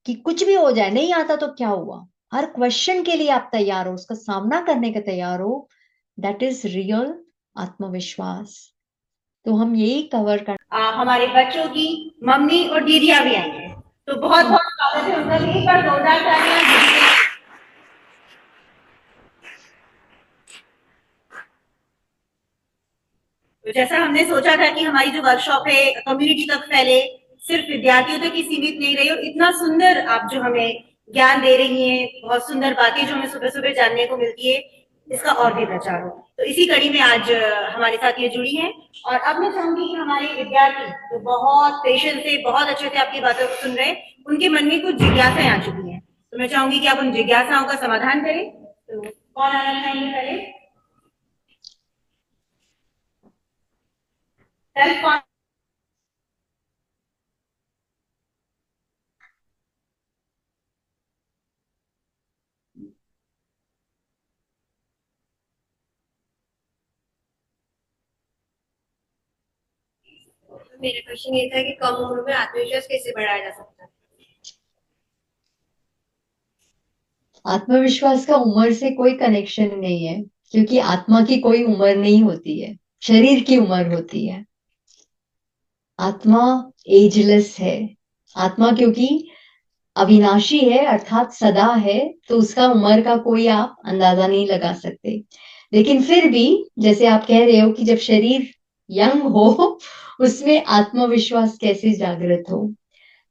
कि कुछ भी हो जाए, नहीं आता तो क्या हुआ, हर क्वेश्चन के लिए आप तैयार हो, उसका सामना करने के तैयार हो, दैट इज रियल आत्मविश्वास। तो हम यही कवर कर हमारे बच्चों की मम्मी और दीदियां भी आई हैं, तो बहुत बहुत स्वागत है उनका भी। एक बार जोरदार तालियां दीदी के लिए। तो जैसा हमने सोचा था कि हमारी जो वर्कशॉप है कम्युनिटी तक फैले, सिर्फ विद्यार्थियों तक ही सीमित नहीं रही, और इतना सुंदर आप जो हमें ज्ञान दे रही हैं, बहुत सुंदर बातें जो हमें सुबह सुबह जानने को मिलती है, इसका और भी प्रचार हो। तो इसी कड़ी में आज हमारे साथ ये जुड़ी हैं। और अब मैं चाहूंगी कि हमारे विद्यार्थी जो बहुत पेशेंस से, बहुत अच्छे से आपकी बातों को सुन रहे हैं, उनके मन में कुछ जिज्ञासाएं आ चुकी हैं, तो मैं चाहूंगी कि आप उन जिज्ञासाओं का समाधान करें। तो कौन आना चाहेंगे पहले? सेल्फ। मेरा क्वेश्चन ये था कि कम उम्र में आत्मविश्वास कैसे बढ़ाया जा सकता है? आत्मविश्वास का उम्र से कोई कनेक्शन नहीं है, क्योंकि आत्मा की कोई उम्र नहीं होती है, शरीर की उम्र होती है। आत्मा एजलेस है। आत्मा क्योंकि अविनाशी है, अर्थात सदा है, तो उसका उम्र का कोई आप अंदाजा नहीं लगा सकते। लेकिन फिर भी जैसे आप कह रहे हो कि जब शरीर यंग हो उसमें आत्मविश्वास कैसे जागृत हो,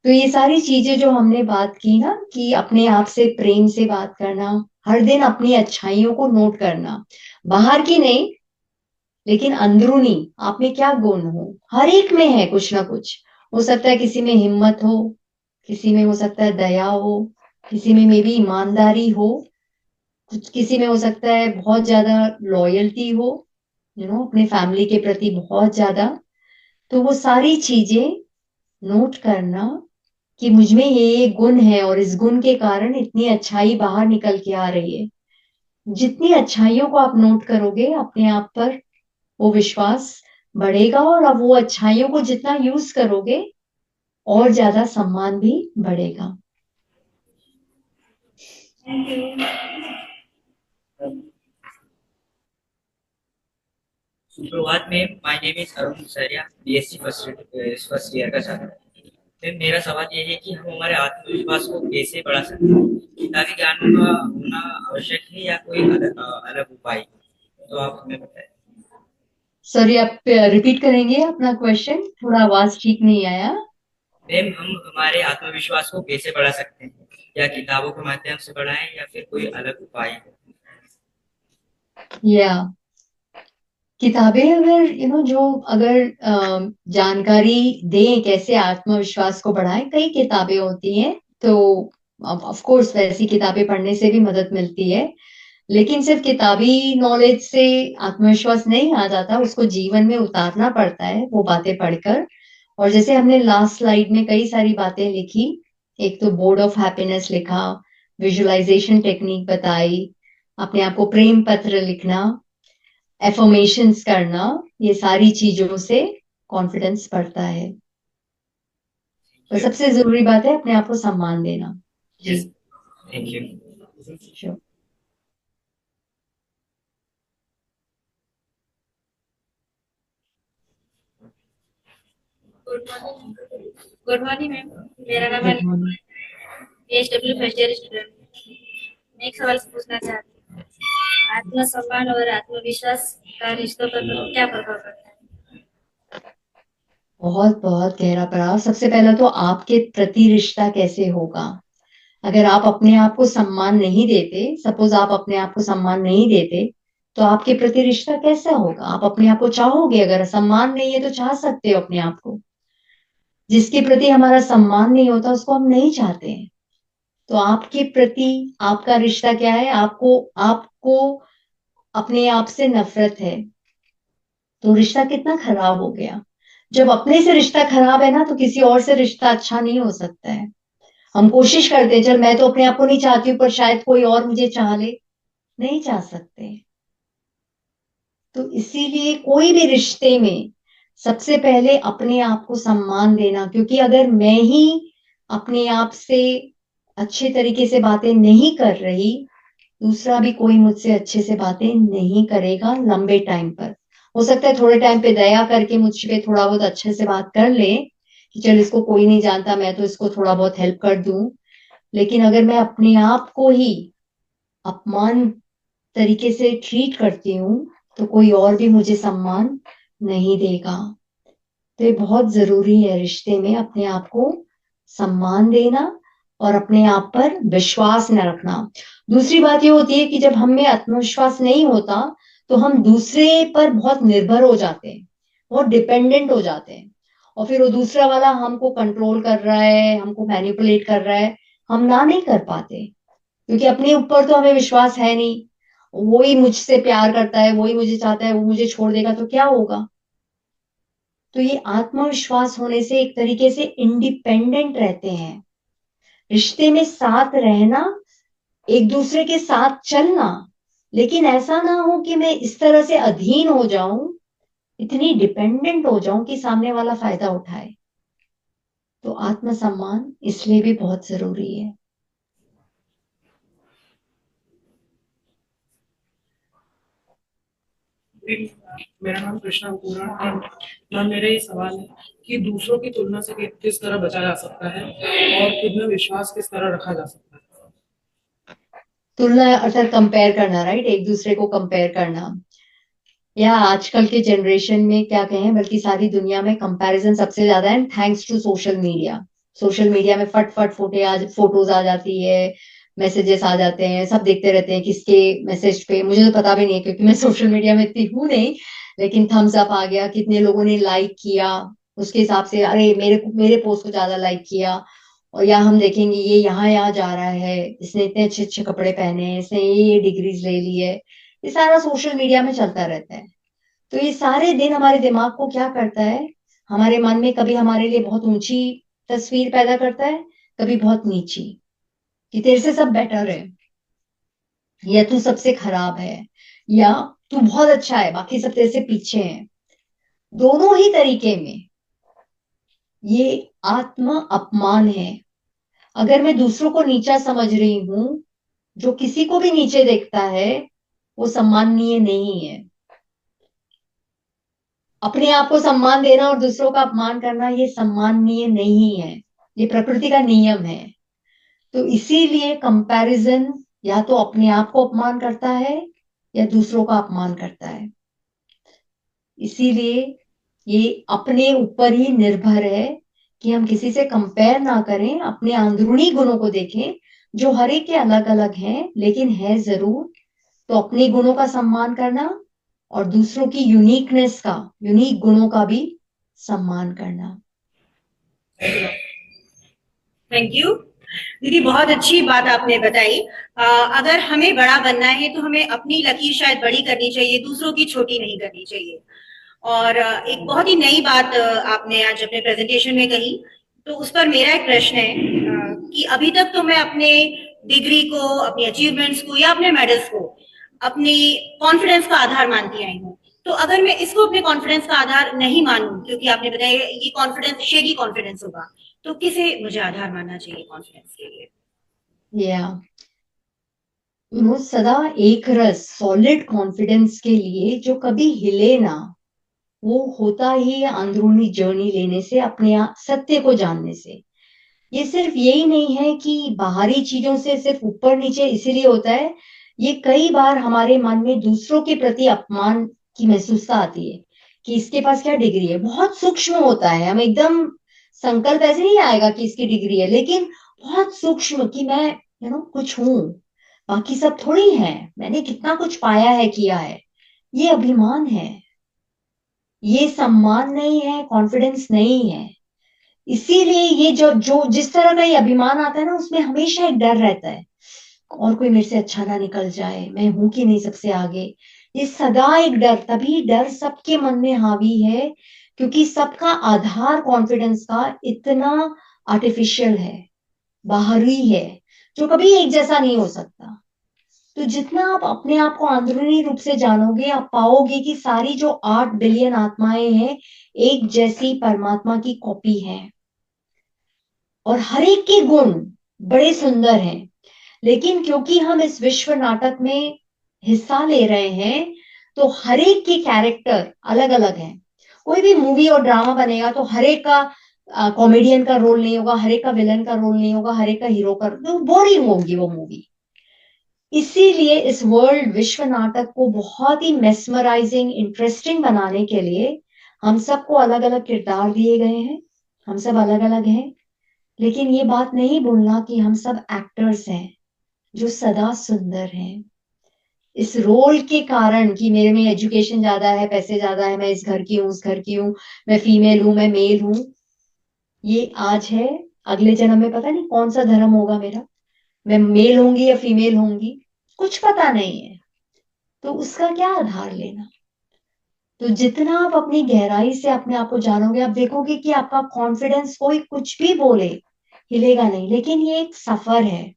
तो ये सारी चीजें जो हमने बात की ना, कि अपने आप से प्रेम से बात करना, हर दिन अपनी अच्छाइयों को नोट करना, बाहर की नहीं लेकिन अंदरूनी आप में क्या गुण हो, हर एक में है कुछ ना कुछ। हो सकता है किसी में हिम्मत हो, किसी में हो सकता है दया हो, किसी में मे बी ईमानदारी हो, कुछ किसी में हो सकता है बहुत ज्यादा लॉयल्टी हो, अपने फैमिली के प्रति बहुत ज्यादा। तो वो सारी चीजें नोट करना कि मुझ में ये गुण है और इस गुण के कारण इतनी अच्छाई बाहर निकल के आ रही है। जितनी अच्छाइयों को आप नोट करोगे अपने आप पर, वो विश्वास बढ़ेगा, और अब वो अच्छाइयों को जितना यूज करोगे और ज्यादा सम्मान भी बढ़ेगा। Thank you. सुप्रभात ma'am, my name is Arun Sariya, BSc first year का छात्र। मैम, मेरा सवाल ये है कि हम हमारे आत्मविश्वास को कैसे बढ़ा सकते हैं? किताबी ज्ञान का होना आवश्यक है या कोई अलग उपाय? तो आप हमें बताएं। सॉरी, आप रिपीट करेंगे अपना क्वेश्चन? थोड़ा आवाज ठीक नहीं आया। मैम, हम हमारे आत्मविश्वास को कैसे बढ़ा सकते हैं? या किताबों के माध्यम से बढ़ाएं या फिर कोई अलग उपाय? या किताबें अगर जो अगर जानकारी दें कैसे आत्मविश्वास को बढ़ाएं, कई किताबें होती हैं। तो ऑफ कोर्स वैसी किताबें पढ़ने से भी मदद मिलती है, लेकिन सिर्फ किताबी नॉलेज से आत्मविश्वास नहीं आ जाता, उसको जीवन में उतारना पड़ता है वो बातें पढ़कर। और जैसे हमने लास्ट स्लाइड में कई सारी बातें लिखी, एक तो बोर्ड ऑफ हैप्पीनेस लिखा, विजुअलाइजेशन टेक्निक बताई, अपने आप को प्रेम पत्र लिखना, एफर्मेशंस करना, ये सारी चीजों से कॉन्फिडेंस बढ़ता है। तो सबसे जरूरी बात है अपने आप को सम्मान देना। जी, thank you. Sure. Good morning ma'am, मेरा नाम good morning. PHW first year student. मैं एक सवाल पूछना चाहती हूँ, आत्मसम्मान और आत्मविश्वास का रिश्तों पर क्या प्रभाव पड़ता है? बहुत बहुत गहरा प्रभाव। सबसे पहला तो आपके प्रति रिश्ता कैसे होगा। अगर आप अपने आप को सम्मान नहीं देते, सपोज आप अपने आप को सम्मान नहीं देते, तो आपके प्रति रिश्ता कैसा होगा? आप अपने आप को चाहोगे? अगर सम्मान नहीं है तो चाह सकते हो अपने आप को। जिसके प्रति हमारा सम्मान नहीं होता उसको हम नहीं चाहते हैं। तो आपके प्रति आपका रिश्ता क्या है? आपको आपको अपने आप से नफरत है, तो रिश्ता कितना खराब हो गया। जब अपने से रिश्ता खराब है ना, तो किसी और से रिश्ता अच्छा नहीं हो सकता है। हम कोशिश करते हैं, चल मैं तो अपने आप को नहीं चाहती हूँ पर शायद कोई और मुझे चाह ले, नहीं चाह सकते। तो इसीलिए कोई भी रिश्ते में सबसे पहले अपने आप को सम्मान देना, क्योंकि अगर मैं ही अपने आप से अच्छे तरीके से बातें नहीं कर रही, दूसरा भी कोई मुझसे अच्छे से बातें नहीं करेगा लंबे टाइम पर। हो सकता है थोड़े टाइम पे दया करके मुझ पे थोड़ा बहुत अच्छे से बात कर ले कि चल इसको कोई नहीं जानता, मैं तो इसको थोड़ा बहुत हेल्प कर दूं। लेकिन अगर मैं अपने आप को ही अपमान तरीके से ट्रीट करती हूँ, तो कोई और भी मुझे सम्मान नहीं देगा। तो ये बहुत जरूरी है रिश्ते में अपने आप को सम्मान देना और अपने आप पर विश्वास न रखना। दूसरी बात ये होती है कि जब हम में आत्मविश्वास नहीं होता, तो हम दूसरे पर बहुत निर्भर हो जाते हैं, बहुत डिपेंडेंट हो जाते हैं। और फिर वो दूसरा वाला हमको कंट्रोल कर रहा है, हमको मैनिपुलेट कर रहा है, हम ना नहीं कर पाते, क्योंकि अपने ऊपर तो हमें विश्वास है नहीं। वही मुझसे प्यार करता है, वही मुझे चाहता है, वो मुझे छोड़ देगा तो क्या होगा। तो ये आत्मविश्वास होने से एक तरीके से इंडिपेंडेंट रहते हैं। रिश्ते में साथ रहना, एक दूसरे के साथ चलना, लेकिन ऐसा ना हो कि मैं इस तरह से अधीन हो जाऊं, इतनी डिपेंडेंट हो जाऊं कि सामने वाला फायदा उठाए। तो आत्मसम्मान इसलिए भी बहुत जरूरी है। मेरा नाम कृष्णा पूरा है। मैम, मेरा ये सवाल है कि दूसरों की तुलना से किस तरह बचा जा सकता है और खुद में विश्वास किस तरह रखा जा सकता है? तुलना अर्थात कंपेयर करना, राइट? एक दूसरे को कंपेयर करना, या आजकल के जनरेशन में क्या कहें, बल्कि सारी दुनिया में कंपैरिजन सबसे ज्यादा है, thanks to social media. Social media में फट फट फोटोज आ जाती है, मैसेजेस आ जाते हैं, सब देखते रहते हैं किसके मैसेज पे। मुझे तो पता भी नहीं है क्योंकि मैं सोशल मीडिया में इतनी हूं नहीं, लेकिन थम्स अप आ गया, कितने लोगों ने लाइक किया, उसके हिसाब से अरे मेरे मेरे पोस्ट को ज्यादा लाइक किया। और या हम देखेंगे ये यहाँ यहाँ जा रहा है, इसने इतने अच्छे अच्छे कपड़े पहने हैं, इसने ये डिग्रीज ले ली है। ये सारा सोशल मीडिया में चलता रहता है। तो ये सारे दिन हमारे दिमाग को क्या करता है, हमारे मन में कभी हमारे लिए बहुत ऊंची तस्वीर पैदा करता है, कभी बहुत नीची, कि तेरे से सब बेटर है, या तू सबसे खराब है, या तू बहुत अच्छा है बाकी सब तेरे से पीछे हैं। दोनों ही तरीके में ये आत्म अपमान है। अगर मैं दूसरों को नीचा समझ रही हूं, जो किसी को भी नीचे देखता है वो सम्माननीय नहीं है। अपने आप को सम्मान देना और दूसरों का अपमान करना ये सम्माननीय नहीं है, ये प्रकृति का नियम है। तो इसीलिए कंपैरिजन या तो अपने आप को अपमान करता है या दूसरों का अपमान करता है। इसीलिए ये अपने ऊपर ही निर्भर है कि हम किसी से कंपेयर ना करें, अपने अंदरूनी गुणों को देखें जो हर एक के अलग अलग हैं लेकिन है जरूर। तो अपने गुणों का सम्मान करना और दूसरों की यूनिकनेस का, यूनिक गुणों का भी सम्मान करना। थैंक यू दीदी, बहुत अच्छी बात आपने बताई। अगर हमें बड़ा बनना है तो हमें अपनी लकीर शायद बड़ी करनी चाहिए, दूसरों की छोटी नहीं करनी चाहिए। और एक बहुत ही नई बात आपने आज अपने प्रेजेंटेशन में कही, तो उस पर मेरा एक प्रश्न है कि अभी तक तो मैं अपने डिग्री को, अपनी अचीवमेंट्स को या अपने मेडल्स को अपनी कॉन्फिडेंस का आधार मानती आई हूँ। तो अगर मैं इसको अपने कॉन्फिडेंस का आधार नहीं मानूं, क्योंकि आपने बताया ये कॉन्फिडेंस शेकी कॉन्फिडेंस होगा, तो किसे मुझे आधार मानना चाहिए कॉन्फिडेंस के लिए? या वो सदा एक रस सॉलिड कॉन्फिडेंस के लिए जो कभी हिले ना, वो होता ही अंदरूनी जर्नी लेने से, अपने सत्य को जानने से। ये सिर्फ यही नहीं है कि बाहरी चीजों से सिर्फ ऊपर नीचे इसीलिए होता है, ये कई बार हमारे मन में दूसरों के प्रति अपमान की महसूसता आती है कि इसके पास क्या डिग्री है। बहुत सूक्ष्म होता है, हम एकदम संकल्प ऐसे नहीं आएगा कि इसकी डिग्री है, लेकिन बहुत सूक्ष्म कि मैं कुछ हूं, बाकी सब थोड़ी है, मैंने कितना कुछ पाया है, किया है। ये अभिमान है, ये सम्मान नहीं है, कॉन्फिडेंस नहीं है। इसीलिए ये जो जो जिस तरह का ये अभिमान आता है ना, उसमें हमेशा एक डर रहता है और कोई मेरे से अच्छा ना निकल जाए, मैं हूं कि नहीं सबसे आगे। ये सदा एक डर, तभी डर सबके मन में हावी है क्योंकि सबका आधार कॉन्फिडेंस का इतना आर्टिफिशियल है, बाहरी है, जो कभी एक जैसा नहीं हो सकता। तो जितना आप अपने आप को अंदरूनी रूप से जानोगे, आप पाओगे कि सारी जो 8 बिलियन आत्माएं हैं एक जैसी परमात्मा की कॉपी है और हर एक के गुण बड़े सुंदर हैं। लेकिन क्योंकि हम इस विश्व नाटक में हिस्सा ले रहे हैं तो हर एक के कैरेक्टर अलग अलग हैं। कोई भी मूवी और ड्रामा बनेगा तो हर एक का कॉमेडियन का रोल नहीं होगा, हर एक का विलन का रोल नहीं होगा, हर एक का हीरो का, तो बोरिंग होगी वो मूवी। इसीलिए इस वर्ल्ड विश्व नाटक को बहुत ही मेस्मराइजिंग, इंटरेस्टिंग बनाने के लिए हम सबको अलग अलग किरदार दिए गए हैं, हम सब अलग अलग हैं। लेकिन ये बात नहीं भूलना कि हम सब एक्टर्स हैं जो सदा सुंदर हैं। इस रोल के कारण कि मेरे में एजुकेशन ज्यादा है, पैसे ज्यादा है, मैं इस घर की हूँ, उस घर की हूँ, मैं फीमेल हूं, मैं मेल हूं, ये आज है, अगले जन्म में पता नहीं कौन सा धर्म होगा मेरा, मैं मेल होंगी या फीमेल होंगी, कुछ पता नहीं है। तो उसका क्या आधार लेना। तो जितना आप अपनी गहराई से अपने आप को जानोगे, आप देखोगे कि आपका कॉन्फिडेंस, कोई कुछ भी बोले हिलेगा नहीं। लेकिन ये एक सफर है,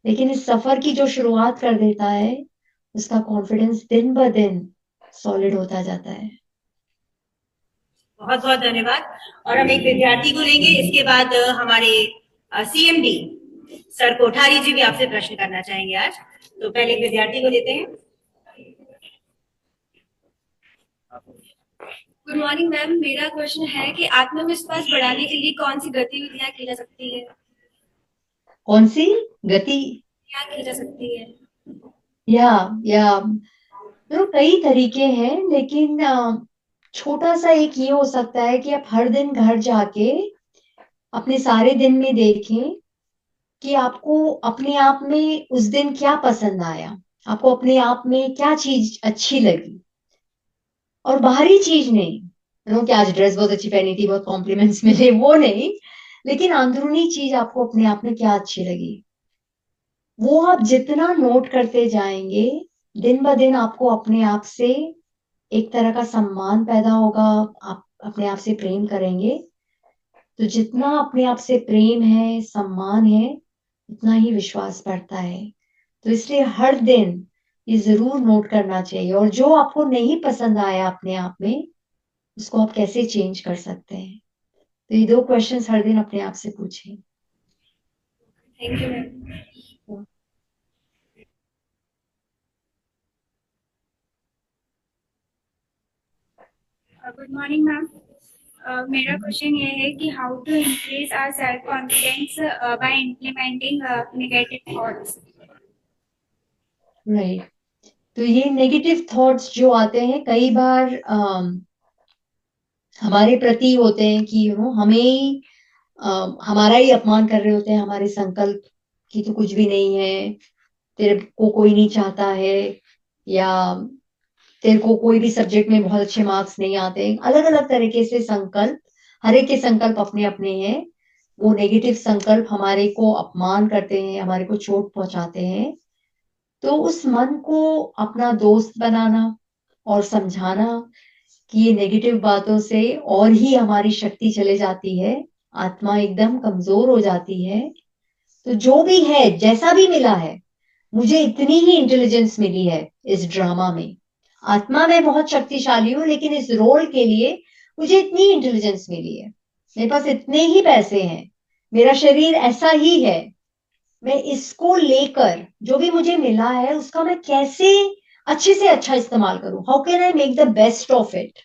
लेकिन इस सफर की जो शुरुआत कर देता है उसका कॉन्फिडेंस दिन ब दिन सॉलिड होता जाता है। बहुत बहुत धन्यवाद। और हम एक विद्यार्थी को लेंगे, इसके बाद हमारे सीएमडी सर कोठारी जी भी आपसे प्रश्न करना चाहेंगे आज। तो पहले एक विद्यार्थी को लेते हैं। गुड मॉर्निंग मैम, मेरा क्वेश्चन है कि आत्मविश्वास बढ़ाने के लिए कौन सी गतिविधियां की जा सकती है? कौन सी गति? क्या की जा सकती है? या तो कई तरीके हैं, लेकिन छोटा सा एक ये हो सकता है कि आप हर दिन घर जाके अपने सारे दिन में देखें कि आपको अपने आप में उस दिन क्या पसंद आया, आपको अपने आप में क्या चीज अच्छी लगी। और बाहरी चीज नहीं, कि आज ड्रेस बहुत अच्छी पहनी थी, बहुत कॉम्प्लीमेंट्स मिले, वो नहीं, लेकिन अंदरूनी चीज आपको अपने आप में क्या अच्छी लगी, वो आप जितना नोट करते जाएंगे दिन ब दिन आपको अपने आप से एक तरह का सम्मान पैदा होगा, आप अपने आप से प्रेम करेंगे। तो जितना अपने आप से प्रेम है, सम्मान है, उतना ही विश्वास बढ़ता है। तो इसलिए हर दिन ये जरूर नोट करना चाहिए, और जो आपको नहीं पसंद आया अपने आप में उसको आप कैसे चेंज कर सकते हैं। तो ये 2 क्वेश्चंस हर दिन अपने आप से पूछें। Thank you ma'am. Morning ma'am. मेरा क्वेश्चन ये है कि how to increase our self confidence by implementing negative thoughts. Right, तो ये नेगेटिव थॉट्स जो आते हैं कई बार हमारे प्रति होते हैं कि हमें ही हमारा ही अपमान कर रहे होते हैं, हमारे संकल्प की तो कुछ भी नहीं है, तेरे को कोई नहीं चाहता है, या तेरे को कोई भी सब्जेक्ट में बहुत अच्छे मार्क्स नहीं आते। अलग अलग तरीके से संकल्प, हर एक के संकल्प अपने अपने हैं। वो नेगेटिव संकल्प हमारे को अपमान करते हैं, हमारे को चोट पहुंचाते हैं। तो उस मन को अपना दोस्त बनाना और समझाना कि ये नेगेटिव बातों से और ही हमारी शक्ति चले जाती है, आत्मा एकदम कमजोर हो जाती है। तो जो भी है, जैसा भी मिला है, मुझे इतनी ही इंटेलिजेंस मिली है इस ड्रामा में। आत्मा में बहुत शक्तिशाली हूं, लेकिन इस रोल के लिए मुझे इतनी इंटेलिजेंस मिली है, मेरे पास इतने ही पैसे हैं, मेरा शरीर ऐसा ही है, मैं इसको लेकर जो भी मुझे मिला है उसका मैं कैसे अच्छे से अच्छा इस्तेमाल करूं, how can I make the best of it,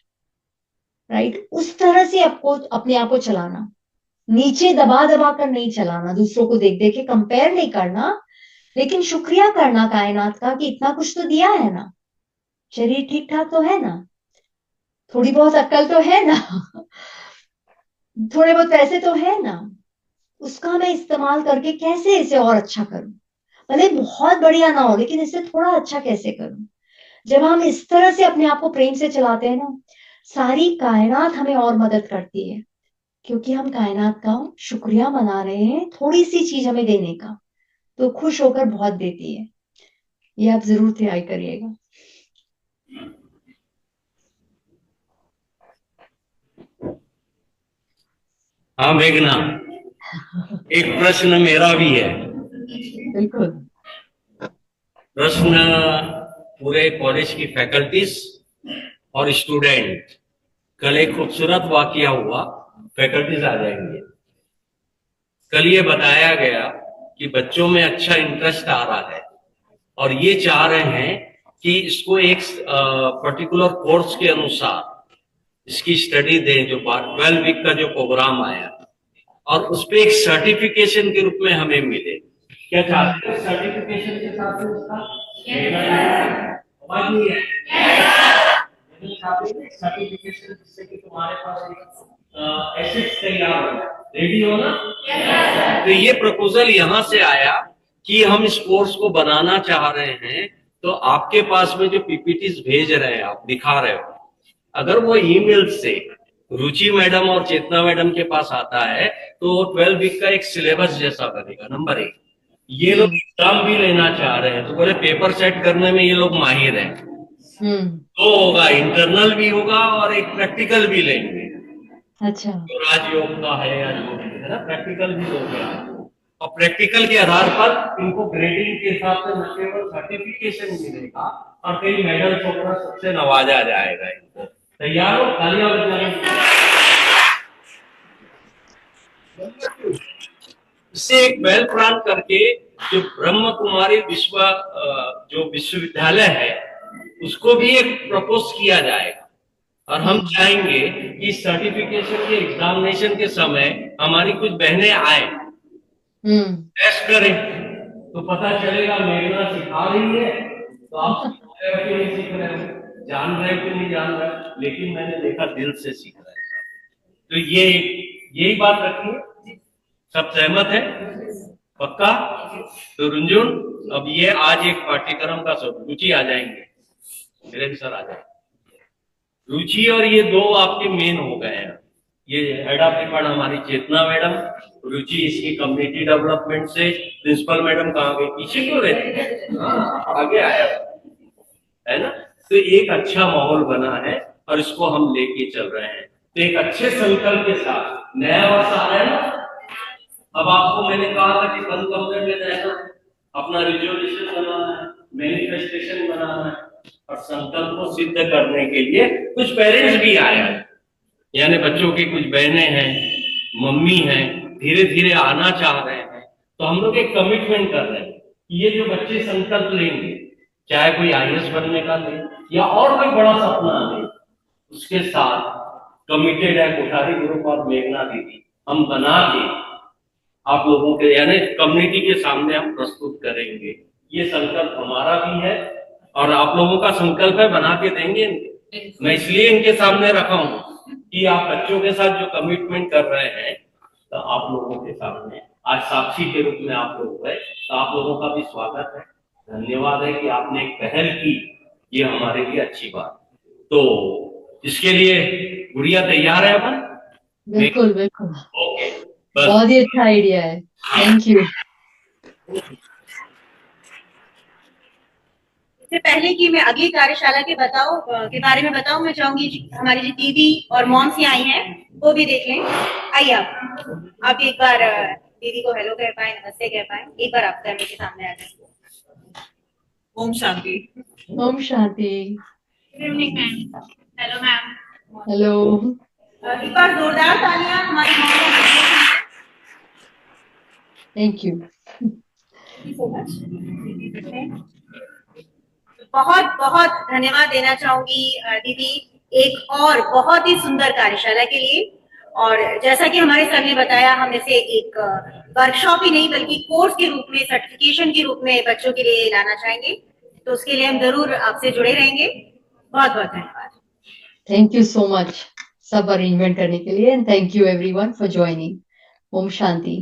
right. उस तरह से आपको अपने आप को चलाना, नीचे दबा दबा कर नहीं चलाना, दूसरों को देख देख के कंपेयर नहीं करना, लेकिन शुक्रिया करना कायनात का कि इतना कुछ तो दिया है ना, शरीर ठीक ठाक तो है ना, थोड़ी बहुत अक्ल तो है ना, थोड़े बहुत पैसे तो है ना, उसका मैं इस्तेमाल करके कैसे इसे और अच्छा करूं, भले बहुत बढ़िया ना हो लेकिन इसे थोड़ा अच्छा कैसे करूं। जब हम इस तरह से अपने आप को प्रेम से चलाते हैं ना, सारी कायनात हमें और मदद करती है, क्योंकि हम कायनात का शुक्रिया मना रहे हैं थोड़ी सी चीज हमें देने का, तो खुश होकर बहुत देती है। ये आप जरूर ट्राई करिएगा। हाँ मेघना, एक प्रश्न मेरा भी है। बिल्कुल। प्रश्न पूरे कॉलेज की फैकल्टीज और स्टूडेंट। कल एक खूबसूरत वाकया हुआ, फैकल्टीज आ जाएंगे। कल ये बताया गया कि बच्चों में अच्छा इंटरेस्ट आ रहा है और ये चाह रहे हैं कि इसको एक पर्टिकुलर कोर्स के अनुसार इसकी स्टडी दें, जो 12 वीक का जो प्रोग्राम आया, और उस पे एक सर्टिफिकेशन के रूप में हमें मिले। क्या चाहते हैं सर्टिफिकेशन के साथ में उसका? आवाज नहीं है। सर्टिफिकेशन जिससे कि तुम्हारे पास एक एसेट तैयार हो, रेडी हो ना? तो ये प्रपोजल यहाँ से आया कि हम इस कोर्स को बनाना चाह रहे हैं, तो आपके पास में जो पीपीटीज भेज रहे हैं, आप दिखा रहे हो, अगर वो ईमेल से रुचि मैडम और चेतना मैडम के पास आता है तो 12 वीक का एक सिलेबस जैसा बनेगा। नंबर 1, ये लोग एग्जाम भी लेना चाह रहे हैं तो बोले पेपर सेट करने में ये लोग माहिर हैं, तो होगा, इंटरनल भी होगा और एक प्रैक्टिकल भी लेंगे। अच्छा, तो राजयोग का है या जो भी है ना, प्रैक्टिकल भी हो गया, और प्रैक्टिकल के आधार पर इनको ग्रेडिंग के हिसाब से न केवल सर्टिफिकेशन मिलेगा और कई मेडल्स वगैरह सबसे नवाजा जाएगा। इनको तैयार हो, तालियां बजाएं। इससे एक पहल प्लान करके जो ब्रह्म कुमारी जो विश्वविद्यालय है उसको भी एक प्रपोज किया जाएगा, और हम चाहेंगे कि सर्टिफिकेशन के एग्जामिनेशन के समय हमारी कुछ बहनें आए, टेस्ट करें, तो पता चलेगा मेघना सिखा रही है तो आप सीख रहे हो कि नहीं सीख रहे हो, जान रहे हो कि नहीं जान रहे हो, लेकिन मैंने देखा दिल से सीख रहे हैं। तो यही बात रखिए, सब सहमत है? पक्का? तो रुंजुन, अब ये आज एक पाठ्यक्रम का सब, रुचि आ जाएंगे, मेरे भी सर आ जाएंगे। रुचि और ये दो आपके मेन हो गए हैं। ये हेड ऑफ डिपार्टमेंट हमारी चेतना मैडम, रुचि इसकी कम्युनिटी डेवलपमेंट से। प्रिंसिपल मैडम कहाँ गई, पीछे क्यों रहती? हाँ, आगे आया है ना। तो एक अच्छा माहौल बना है और इसको हम लेके चल रहे हैं। तो एक अच्छे संकल्प के साथ नया वर्ष आ रहा है ना। अब आपको मैंने कहा था कि बंद कमरे में रहना, अपना रिजोल्यूशन बनाना है, मैनिफेस्टेशन बनाना है, और संकल्प को सिद्ध करने के लिए कुछ पेरेंट्स भी आए हैं, यानी बच्चों की कुछ बहनें हैं, मम्मी हैं, धीरे धीरे आना चाह रहे हैं। तो हम लोग एक कमिटमेंट कर रहे हैं कि ये जो बच्चे संकल्प लेंगे, चाहे कोई IAS बनने का ले या और कोई बड़ा सपना ले, उसके साथ कमिटेड है कोठारी ग्रुप और मेघना दीदी, हम बना के आप लोगों के यानी कम्युनिटी के सामने हम प्रस्तुत करेंगे। ये संकल्प हमारा भी है और आप लोगों का संकल्प है, बना के देंगे। मैं इसलिए इनके सामने रखा हूँ कि आप बच्चों के साथ जो कमिटमेंट कर रहे हैं, तो आप लोगों के सामने आज साक्षी के रूप में आप लोग हुए, तो आप लोगों का भी स्वागत है, धन्यवाद है कि आपने एक पहल की, ये हमारे लिए अच्छी बात। तो इसके लिए गुड़िया तैयार है अपन? बिल्कुल बिल्कुल, ओके, बस बहुत ही अच्छा आइडिया है, थैंक यू। इससे पहले कि मैं अगली कार्यशाला के बारे में बताऊं, मैं चाहूंगी हमारी जो दीदी और मॉम्स यहाँ आई हैं वो भी देख लें। आइए आप एक बार दीदी को हेलो कह पाए, नमस्ते कह पाए, एक बार आप कैमरे के सामने आ जाए। ओम शांति। ओम शांति। Good evening ma'am. Hello ma'am. Hello. एक बार जोरदार तालियां हमारी मॉम। Thank you. बहुत बहुत धन्यवाद देना चाहूंगी दीदी एक और बहुत ही सुंदर कार्यशाला के लिए। और जैसा कि हमारे सर ने बताया, हम इसे एक वर्कशॉप ही नहीं बल्कि कोर्स के रूप में, सर्टिफिकेशन के रूप में बच्चों के लिए लाना चाहेंगे। तो उसके लिए हम जरूर आपसे जुड़े रहेंगे। बहुत बहुत धन्यवाद। थैंक यू सो मच सब अरेंजमेंट करने के लिए, and thank you everyone for joining. ओम शांति।